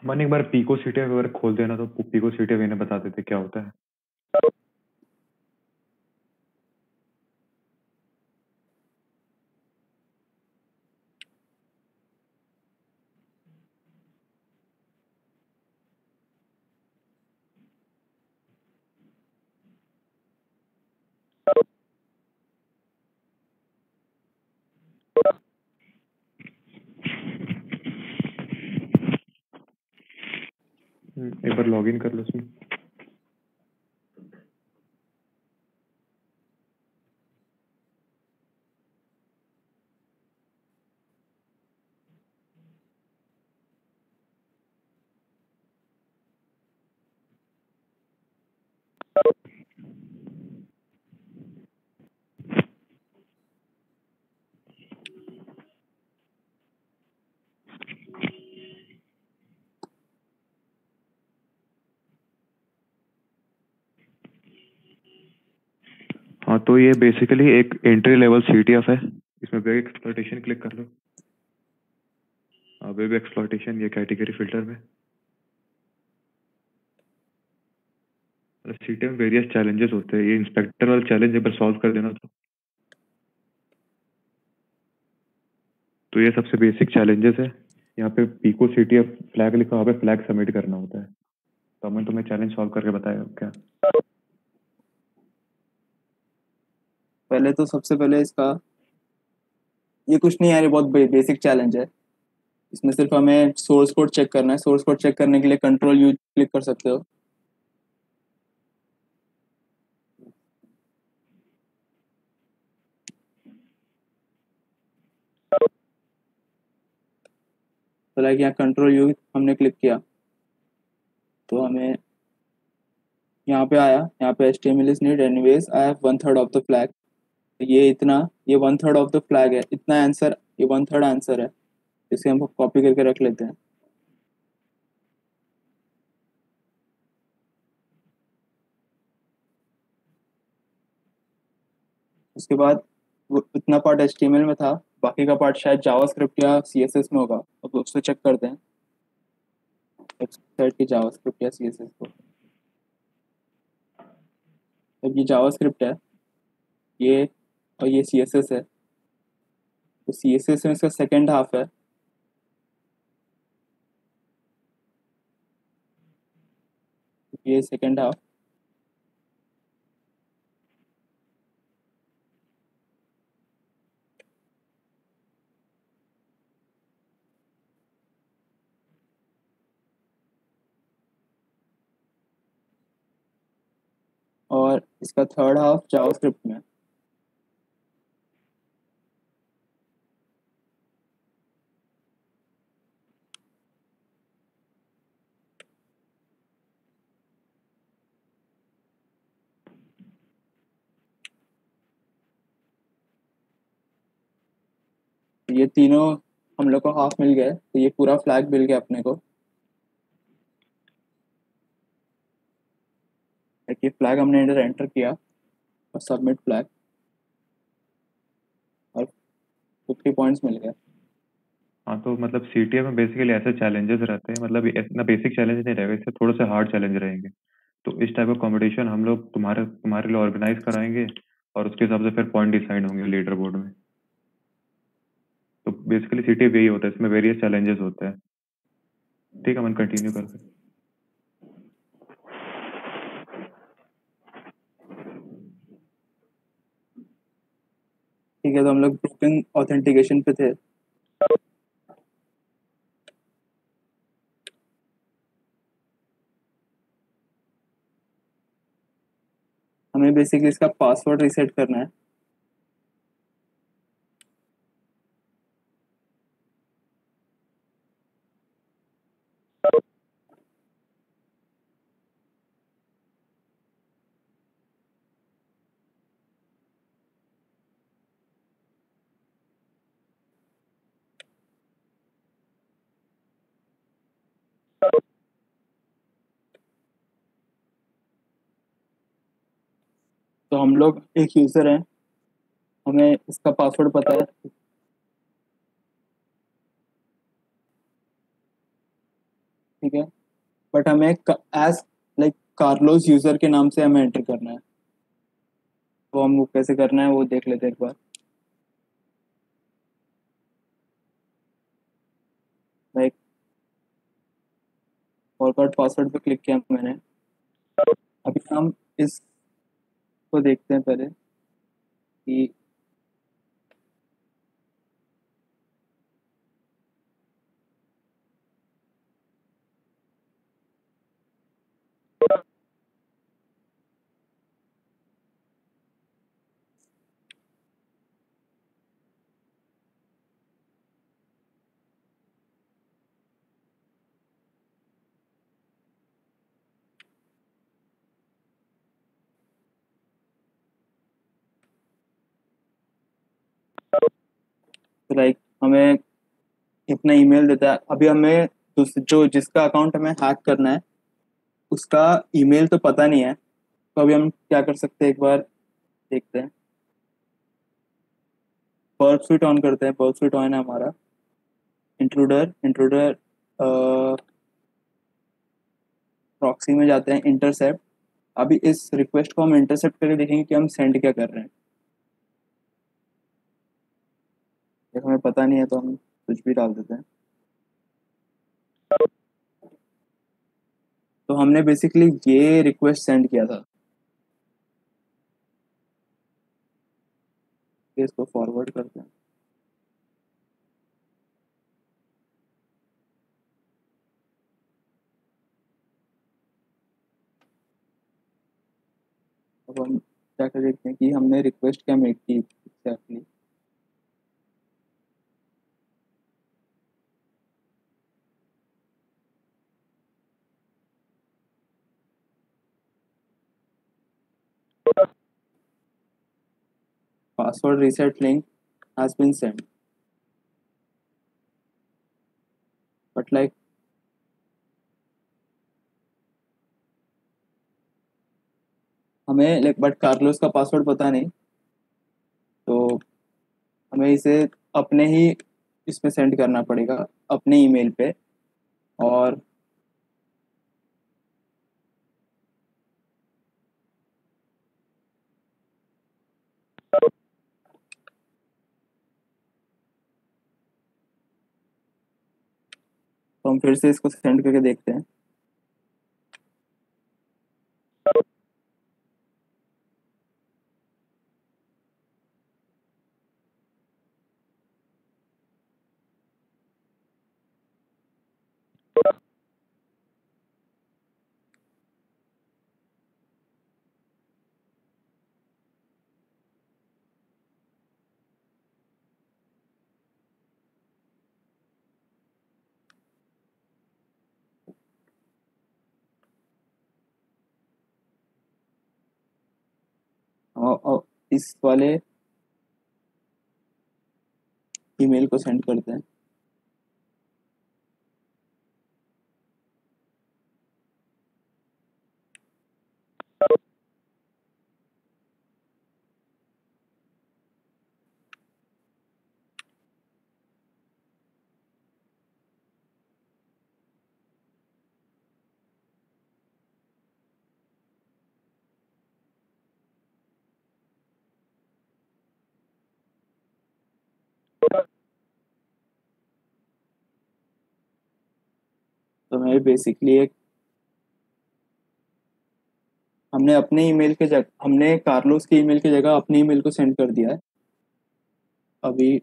मन एक बार पीको सीटी अगर खोल देना तो पीको सीटी इन्हें बता देते क्या होता है। एक बार लॉग इन कर लो उसमें। हाँ, तो ये बेसिकली एक एंट्री लेवल सीटीएफ है। इसमें वेब एक्सप्लॉइटेशन क्लिक कर लो। वेब एक्सप्लॉइटेशन ये कैटेगरी फिल्टर में। सीटीएफ में वेरियस चैलेंजेस होते हैं, ये इंस्पेक्टर वाला चैलेंज एक बार सॉल्व कर देना तो ये सबसे बेसिक चैलेंजेस है। यहाँ पे पीको सीटीएफ फ्लैग लिखा हुआ है, फ्लैग सबमिट करना होता है। तो मैं तुम्हें चैलेंज सॉल्व करके बताया क्या। पहले तो सबसे पहले इसका ये कुछ नहीं यार, ये बहुत बेसिक चैलेंज है। इसमें सिर्फ हमें सोर्स कोड चेक करना है। सोर्स कोड चेक करने के लिए कंट्रोल यू क्लिक कर सकते हो। तो लाइक यहाँ कंट्रोल यू हमने क्लिक किया तो हमें यहाँ पे आया, यहाँ पे HTML is need anyways I have 1/3 of the flag. ये इतना, ये 1/3 ऑफ द फ्लैग है, इतना आंसर, ये 1/3 आंसर है। इसे हम कॉपी करके रख लेते हैं। उसके बाद वो इतना पार्ट HTML में था, बाकी का पार्ट शायद जावास्क्रिप्ट या CSS में होगा। अब उसको चेक करते हैं, वेबसाइट की जावास्क्रिप्ट या CSS को। अब ये जावास्क्रिप्ट है, ये, और ये CSS है। तो CSS में इसका सेकेंड हाफ है, ये सेकेंड हाफ। और इसका थर्ड हाफ जावास्क्रिप्ट में। ये तीनों हम लोग को हाफ मिल गए, तो ये पूरा फ्लैग मिल गया अपने को। ये फ्लैग हमने इधर एंटर किया और सबमिट फ्लैग, और 50 पॉइंट्स मिल गए। हाँ, तो मतलब CTM में बेसिकली ऐसे चैलेंजेस रहते हैं, मतलब इतना बेसिक चैलेंज नहीं रहेगा, इससे थोड़े से हार्ड चैलेंज रहेंगे। तो इस टाइप का कंपटीशन हम लोग तुम्हारे तुम्हारे लिए ऑर्गेनाइज कराएंगे, और उसके हिसाब से फिर पॉइंट डिसाइड होंगे लीडर बोर्ड में। तो बेसिकली CTM यही होता है, इसमें वेरियस चैलेंजेस होते हैं। ठीक है, मन कंटिन्यू कर सकते। ठीक है, तो हम लोग ब्रोकन ऑथेंटिकेशन पे थे। हमें बेसिकली इसका पासवर्ड रीसेट करना है। तो हम लोग एक यूजर हैं, हमें इसका पासवर्ड पता है। ठीक है, बट हमें एज लाइक कार्लोस यूजर के नाम से हमें एंटर करना है। तो हम वो कैसे करना है वो देख लेते हैं एक बार। लाइक फॉरगॉट पासवर्ड पे क्लिक किया मैंने। अभी हम इसको देखते हैं पहले कि लाइक हमें अपना ईमेल देता है। अभी हमें जो जिसका अकाउंट हमें हैक करना है उसका ईमेल तो पता नहीं है। तो अभी हम क्या कर सकते हैं एक बार देखते हैं। बर्ब स्विट ऑन करते हैं। बर्ब स्विट ऑन है हमारा। इंट्रूडर इंट्रूडर प्रॉक्सी में जाते हैं, इंटरसेप्ट। अभी इस रिक्वेस्ट को हम इंटरसेप्ट करके देखेंगे कि हम सेंड क्या कर रहे हैं। जब हमें पता नहीं है तो हम कुछ भी डाल देते हैं। तो हमने बेसिकली ये रिक्वेस्ट सेंड किया था। इसको फॉरवर्ड करते हैं। अब हम जाकर देखते हैं कि हमने रिक्वेस्ट क्या मेक की exactly. Password reset link has been send, but like हमें लाइक बट कार्लोस का पासवर्ड पता नहीं, तो हमें इसे अपने ही इसमें सेंड करना पड़ेगा, अपने ईमेल पे। और तो हम फिर से इसको सेंड करके देखते हैं। और इस वाले ईमेल को सेंड करते हैं। तो हमें बेसिकली एक हमने अपने ईमेल के जगह हमने कार्लोस के ईमेल की जगह अपने ईमेल को सेंड कर दिया है अभी।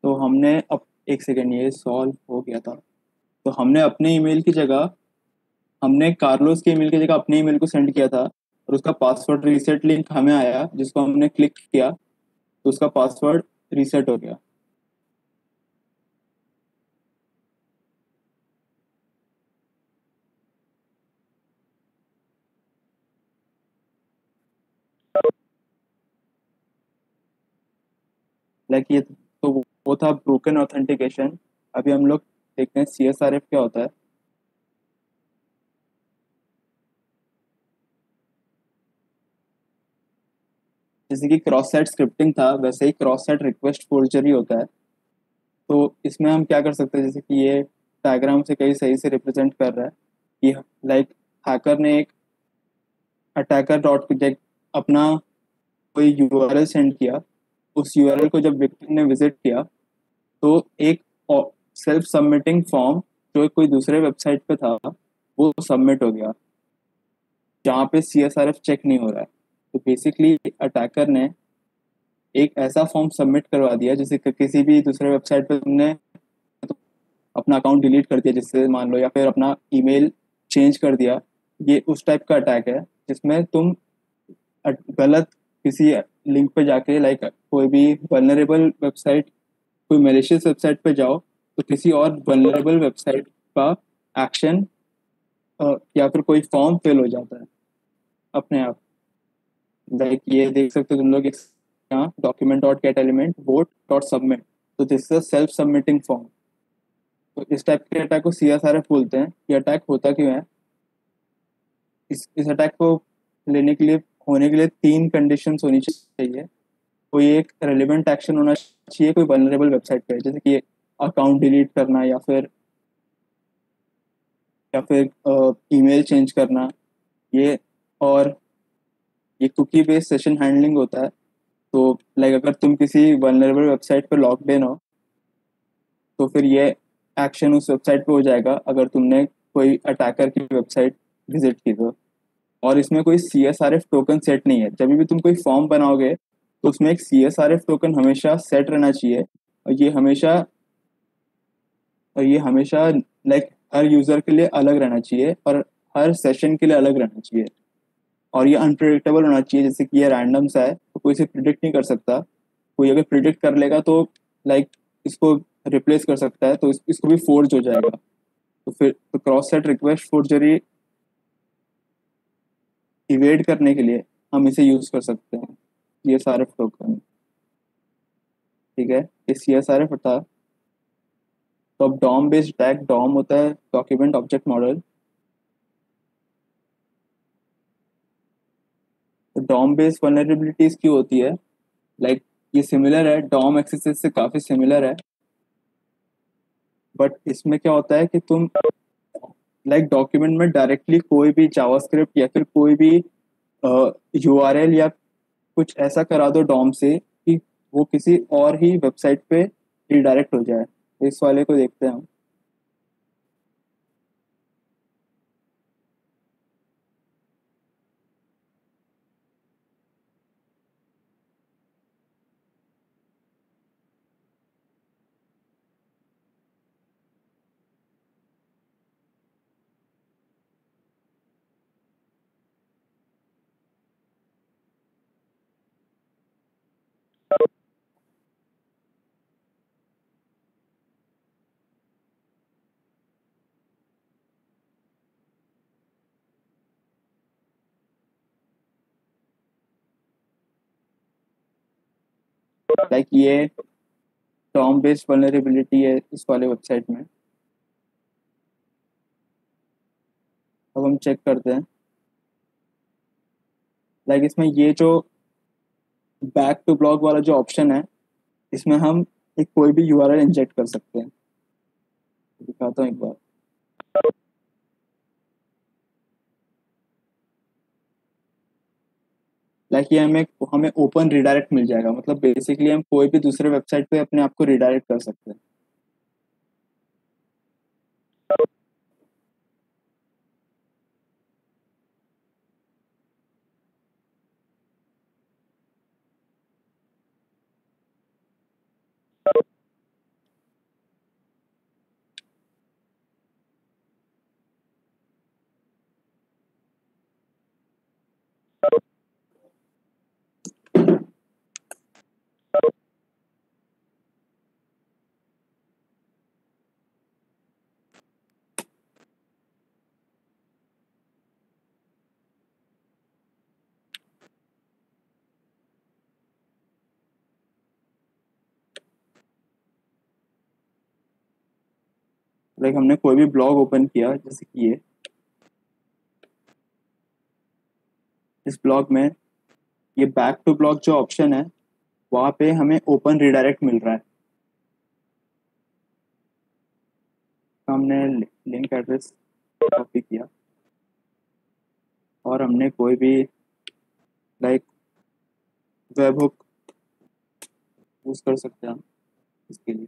तो हमने अब एक सेकेंड, ये सॉल्व हो गया था। तो हमने अपने ईमेल की जगह हमने कार्लोस के ईमेल की जगह अपने ईमेल को सेंड किया था, और उसका पासवर्ड रीसेट लिंक हमें आया जिसको हमने क्लिक किया, तो उसका पासवर्ड रीसेट हो गया। लाइक ये तो वो था ब्रोकन ऑथेंटिकेशन। अभी हम लोग देखते हैं CSRF क्या होता है। जैसे कि क्रॉस साइट स्क्रिप्टिंग था, वैसे ही क्रॉस साइट रिक्वेस्ट फोर्जरी होता है। तो इसमें हम क्या कर सकते हैं, जैसे कि ये डायग्राम से कहीं सही से रिप्रेजेंट कर रहा है कि लाइक हैकर ने एक अटैकर डॉट अपना कोई यूआरएल सेंड किया। उस यूआरएल को जब विक्टिम ने विजिट किया, तो एक सेल्फ सबमिटिंग फॉर्म जो कोई दूसरे वेबसाइट पे था वो सबमिट हो गया, जहाँ पे CSRF चेक नहीं हो रहा है। तो बेसिकली अटैकर ने एक ऐसा फॉर्म सबमिट करवा दिया, जैसे कि किसी भी दूसरे वेबसाइट पे तुमने अपना अकाउंट डिलीट कर दिया जिससे, मान लो, या फिर अपना ईमेल चेंज कर दिया। ये उस टाइप का अटैक है जिसमें तुम गलत किसी लिंक पे जाके, लाइक कोई भी वल्नरेबल वेबसाइट, कोई मेलिशियस वेबसाइट पे जाओ, तो किसी और वल्नरेबल वेबसाइट का एक्शन या फिर कोई फॉर्म फिल हो जाता है अपने आप। लाइक ये देख सकते हो तुम लोग यहाँ, document dot get element vote dot submit, तो this is self submitting form. तो इस टाइप के अटैक को CSRF बोलते हैं। ये अटैक होता क्यों है? इस अटैक को लेने के लिए होने के लिए 3 कंडीशंस होनी चाहिए। कोई एक रेलिवेंट एक्शन होना चाहिए कोई वल्नरेबल वेबसाइट पे, जैसे कि अकाउंट डिलीट करना या फिर ईमेल चेंज करना ये। और ये कुकी बेस्ड सेशन हैंडलिंग होता है। तो लाइक अगर तुम किसी वल्नरेबल वेबसाइट पर लॉग्ड इन हो तो फिर ये एक्शन उस वेबसाइट पे हो जाएगा अगर तुमने कोई अटैकर की वेबसाइट विजिट की तो। और इसमें कोई CSRF टोकन सेट नहीं है। जब भी तुम कोई फॉर्म बनाओगे तो उसमें एक CSRF टोकन हमेशा सेट रहना चाहिए। और ये हमेशा लाइक हर यूजर के लिए अलग रहना चाहिए और हर सेशन के लिए अलग रहना चाहिए। और ये अनप्रिडिक्टेबल होना चाहिए, जैसे कि ये रैंडम सा है तो कोई इसे प्रिडिक्ट नहीं कर सकता। कोई अगर प्रिडिक्ट कर लेगा तो लाइक इसको रिप्लेस कर सकता है, तो इसको भी फोर्ज हो जाएगा। तो फिर तो cross site request forgery evade करने के लिए हम इसे यूज कर सकते हैं, CSRF टोकन। ठीक है, ये CSRF था। तो अब डॉम बेस्ड अटैक, डॉम होता है डॉक्यूमेंट ऑब्जेक्ट मॉडल। तो डॉम बेस्ड वल्नरेबिलिटीज क्यों होती है, लाइक ये सिमिलर है, डॉम एक्सेस से काफी सिमिलर है। बट इसमें क्या होता है कि तुम लाइक डॉक्यूमेंट में डायरेक्टली कोई भी जावास्क्रिप्ट या फिर कोई भी URL या कुछ ऐसा करा दो डॉम से कि वो किसी और ही वेबसाइट पे रिडायरेक्ट हो जाए। तो इस वाले को देखते हैं हम। लाइक ये डॉम बेस्ड वल्नरेबिलिटी है इस वाले वेबसाइट में। अब हम चेक करते हैं। लाइक इसमें ये जो बैक टू ब्लॉग वाला जो ऑप्शन है, इसमें हम एक कोई भी URL इंजेक्ट कर सकते हैं। दिखाता हूँ एक बार। लाइक ये हमें ओपन रिडायरेक्ट मिल जाएगा, मतलब बेसिकली हम कोई भी दूसरे वेबसाइट पे अपने आप को रिडायरेक्ट कर सकते हैं। लाइक हमने कोई भी ब्लॉग ओपन किया, जैसे कि ये इस ब्लॉग में ये बैक टू ब्लॉग जो ऑप्शन है वहाँ पे हमें ओपन रिडायरेक्ट मिल रहा है। हमने लिंक एड्रेस कॉपी किया और हमने कोई भी लाइक वेब हुक यूज कर सकते हैं हम इसके लिए।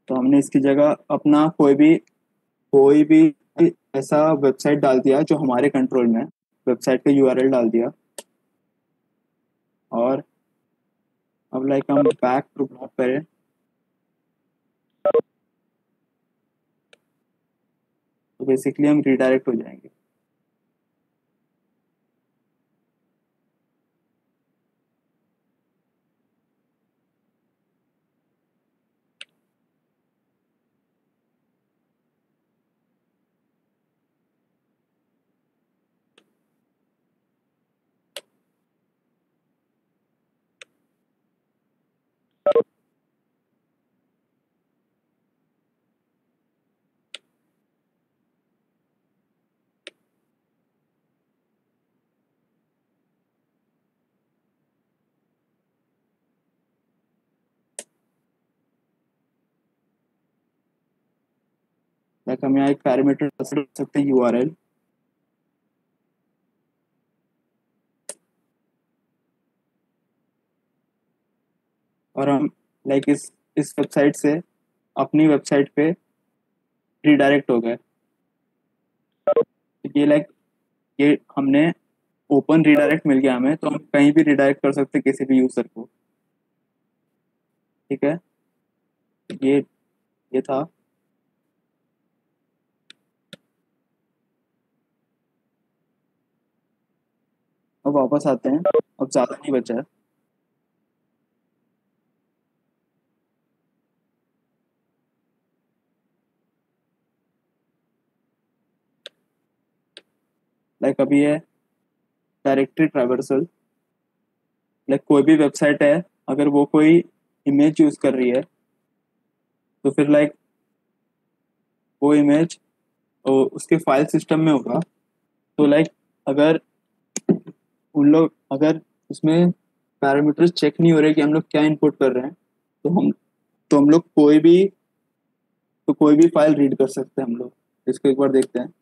तो हमने इसकी जगह अपना कोई भी ऐसा वेबसाइट डाल दिया जो हमारे कंट्रोल में है, वेबसाइट का URL डाल दिया। और अब लाइक हम बैक टू ब्लॉग करें तो बेसिकली हम रिडायरेक्ट हो जाएंगे। लाइक हम यहाँ एक पैरामीटर कर सकते हैं URL, और हम लाइक इस वेबसाइट से अपनी वेबसाइट पे रिडायरेक्ट हो गए। ये लाइक ये हमने ओपन रिडायरेक्ट मिल गया हमें, तो हम कहीं भी रिडायरेक्ट कर सकते हैं किसी भी यूजर को। ठीक है, ये ये था। अब वापस आते हैं, अब ज्यादा नहीं बचा है। लाइक अभी है डायरेक्टरी ट्रैवर्सल। लाइक कोई भी वेबसाइट है, अगर वो कोई इमेज यूज कर रही है, तो फिर लाइक वो इमेज उसके फाइल सिस्टम में होगा। तो लाइक अगर उन लोग अगर उसमें पैरामीटर्स चेक नहीं हो रहे कि हम लोग क्या इनपुट कर रहे हैं, तो हम लोग कोई भी फाइल रीड कर सकते हैं हम लोग। इसको एक बार देखते हैं।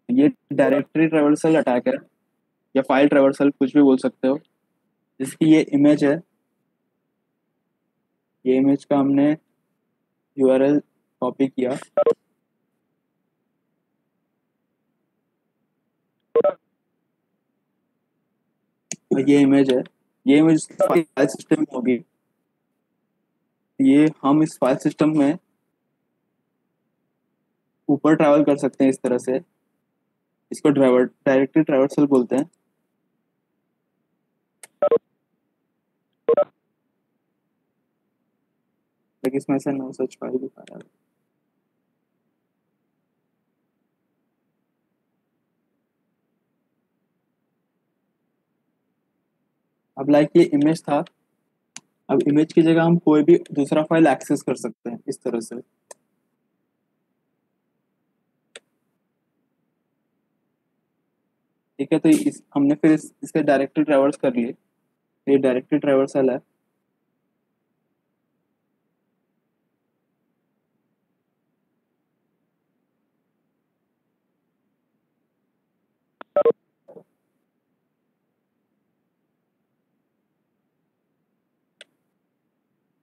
ये डायरेक्टरी ट्रैवर्सल अटैक है, या फाइल ट्रैवर्सल, कुछ भी बोल सकते हो। जिसकी ये इमेज है, ये इमेज का हमने URL कॉपी किया, और ये इमेज है। ये इमेज फाइल सिस्टम में होगी। ये हम इस फाइल सिस्टम में ऊपर ट्रैवल कर सकते हैं इस तरह से। इसको डायरेक्टरी ट्रैवर्सल बोलते हैं। लेकिन इसमें से नो सच फाइल दिखा रहा है। अब लाइक ये इमेज था, अब इमेज की जगह हम कोई भी दूसरा फाइल एक्सेस कर सकते हैं इस तरह से। ठीक है, तो हमने फिर इसके डायरेक्टरी ट्रैवर्स कर लिए। ये डायरेक्टरी ट्रैवर्सल है।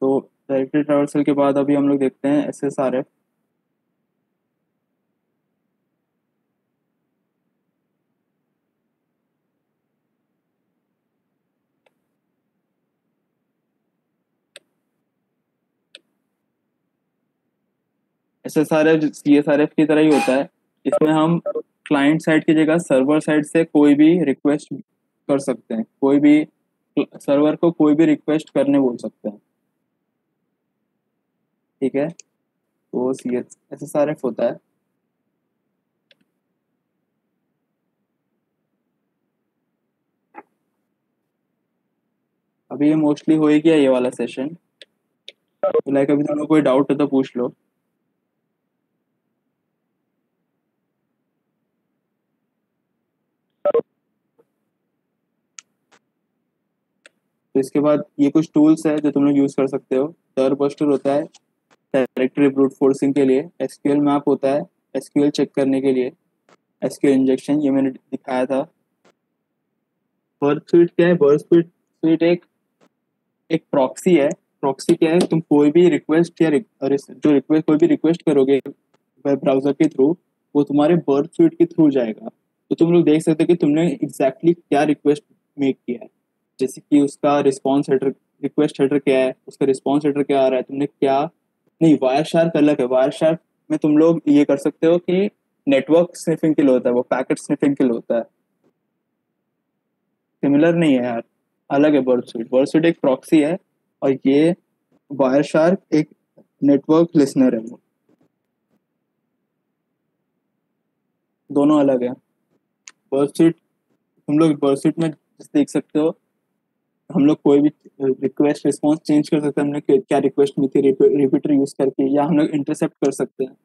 तो डायरेक्टरी ट्रैवर्सल के बाद अभी हम लोग देखते हैं SSRF। SSRF CSRF की तरह ही होता है। इसमें हम क्लाइंट साइड की जगह सर्वर साइड से कोई भी रिक्वेस्ट कर सकते हैं, कोई भी सर्वर को कोई भी रिक्वेस्ट करने बोल सकते हैं। ठीक है, तो SSRF होता है। अभी ये मोस्टली हो ही गया ये वाला सेशन। तो लाइक अभी तुम लोग कोई डाउट हो तो पूछ लो। तो इसके बाद ये कुछ टूल्स है जो तुम लोग यूज कर सकते हो। डरबस्टर होता है डायरेक्टरी ब्रूट फोर्सिंग के लिए। SQL मैप होता है SQL चेक करने के लिए। SQL इंजेक्शन ये मैंने दिखाया था। बर्ड स्वीट क्या है? बर्ड स्वीट एक एक प्रॉक्सी है। प्रॉक्सी क्या है? तुम कोई भी रिक्वेस्ट या जो रिक्वेस्ट कोई भी रिक्वेस्ट करोगे वेब ब्राउजर के थ्रू, वो तुम्हारे बर्ड स्वीट के थ्रू जाएगा। तो तुम लोग देख सकते हो कि तुमने एग्जैक्टली क्या रिक्वेस्ट मेक किया है। जैसे कि उसका रिस्पॉन्स हेडर रिक्वेस्ट हेडर क्या है, उसका रिस्पॉन्स हेडर क्या आ रहा है, तुमने क्या नहीं। वायर शार्क अलग है। वायर शार्क में तुम लोग ये कर सकते हो कि नेटवर्क स्निफिंग के लिए होता है, वो पैकेट स्निफिंग के लिए होता है। सिमिलर नहीं है यार, अलग है। बर्डसूट, बर्डसूट एक प्रॉक्सी है और ये वायर शार्क एक नेटवर्क लिसनर है। वो दोनों अलग है। बर्डसूट, तुम लोग बर्डसूट में जैसे देख सकते हो, हम लोग कोई भी रिक्वेस्ट रिस्पॉन्स चेंज कर सकते हैं। हमने क्या रिक्वेस्ट में थी, रिपीटर यूज करके, या हम लोग इंटरसेप्ट कर सकते हैं।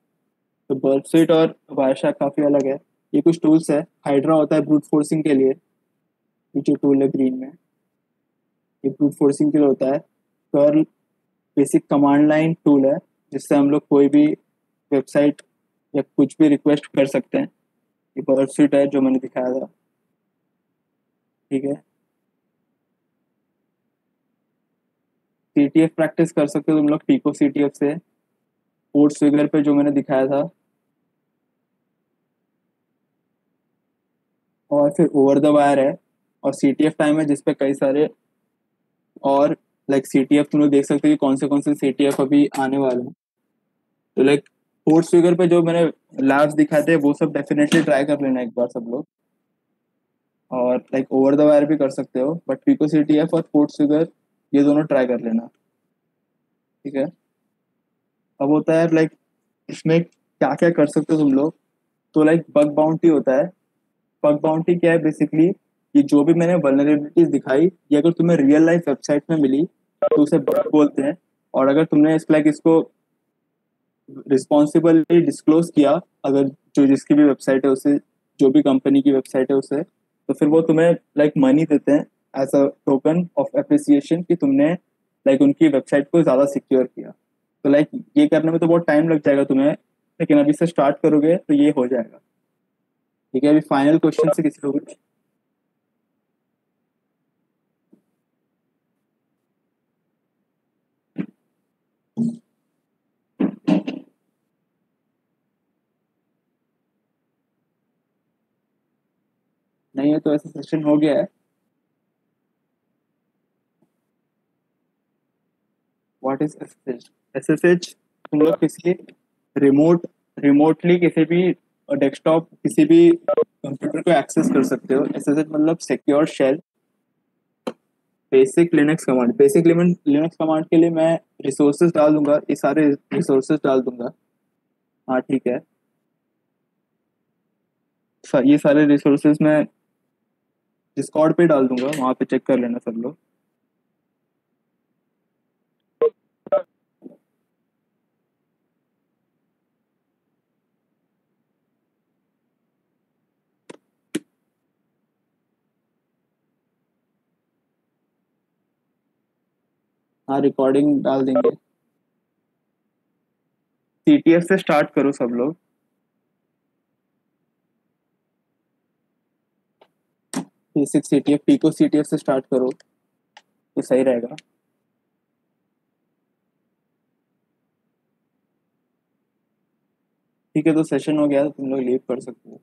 तो बर्डसूट और वायरशार्क काफी अलग है। ये कुछ टूल्स है। हाइड्रा होता है ब्रूट फोर्सिंग के लिए, ये जो टूल है ग्रीन में, ये ब्रूट फोर्सिंग के लिए होता है। Curl basic command line tool है, जिससे हम लोग कोई भी वेबसाइट या कुछ भी रिक्वेस्ट कर सकते हैं। ये बर्डसूट है जो मैंने दिखाया था, ठीक है। सीटीएफ प्रैक्टिस कर सकते हो तुम लोग पीको सीटीएफ से, पोर्ट्स फिगर पे जो मैंने दिखाया था। और फिर ओवर द वायर है, और सीटीएफ टाइम है जिसपे कई सारे और लाइक सीटीएफ तुम लोग देख सकते हो कि कौन से सीटीएफ अभी आने वाले हैं। तो लाइक पोर्ट्स फिगर पे जो मैंने लैब्स दिखाए थे वो सब डेफिनेटली ट्राई कर लेना एक बार सब लोग। और लाइक ओवर द वायर भी कर सकते हो, बट पीको सीटीएफ और पोर्ट्स फिगर ये दोनों ट्राई कर लेना, ठीक है। अब होता है लाइक इसमें क्या क्या कर सकते हो तुम लोग। तो लाइक बग बाउंटी होता है। बग बाउंटी क्या है बेसिकली, ये जो भी मैंने वल्नरेबिलिटीज दिखाई, ये अगर तुम्हें रियल लाइफ वेबसाइट में मिली तो उसे बग बोलते हैं। और अगर तुमने इस लाइक इसको रिस्पॉन्सिबली डिस्क्लोज किया, अगर जो जिसकी भी वेबसाइट है उसे, जो भी कंपनी की वेबसाइट है उसे, तो फिर वो तुम्हें लाइक मनी देते हैं as a token of appreciation कि तुमने लाइक उनकी वेबसाइट को ज़्यादा सिक्योर किया। तो लाइक ये करने में तो बहुत टाइम लग जाएगा तुम्हें, लेकिन अभी से स्टार्ट करोगे तो ये हो जाएगा, ठीक है। अभी फाइनल क्वेश्चन से किसी को कुछ। नहीं है तो ऐसा सेशन हो गया है। What is SSH? एसएसएच तुम लोग किसी रिमोटली किसी भी डेस्कटॉप किसी भी कंप्यूटर को एक्सेस कर सकते हो। एसएसएच मतलब secure shell basic Linux command. Basic Linux command के लिए मैं रिसोर्सेज डाल दूंगा, ये सारे रिसोर्सेज डाल दूंगा। हाँ ठीक है, ये सारे रिसोर्सेज मैं डिस्कॉर्ड पे डाल दूंगा, वहां पे चेक कर लेना सब लोग। हाँ रिकॉर्डिंग डाल देंगे। सीटीएफ से स्टार्ट करो सब लोग। बेसिक सीटीएफ, पीको सीटीएफ से स्टार्ट करो तो सही रहेगा। ठीक है, तो सेशन हो गया तो तुम लोग लीव कर सकते हो।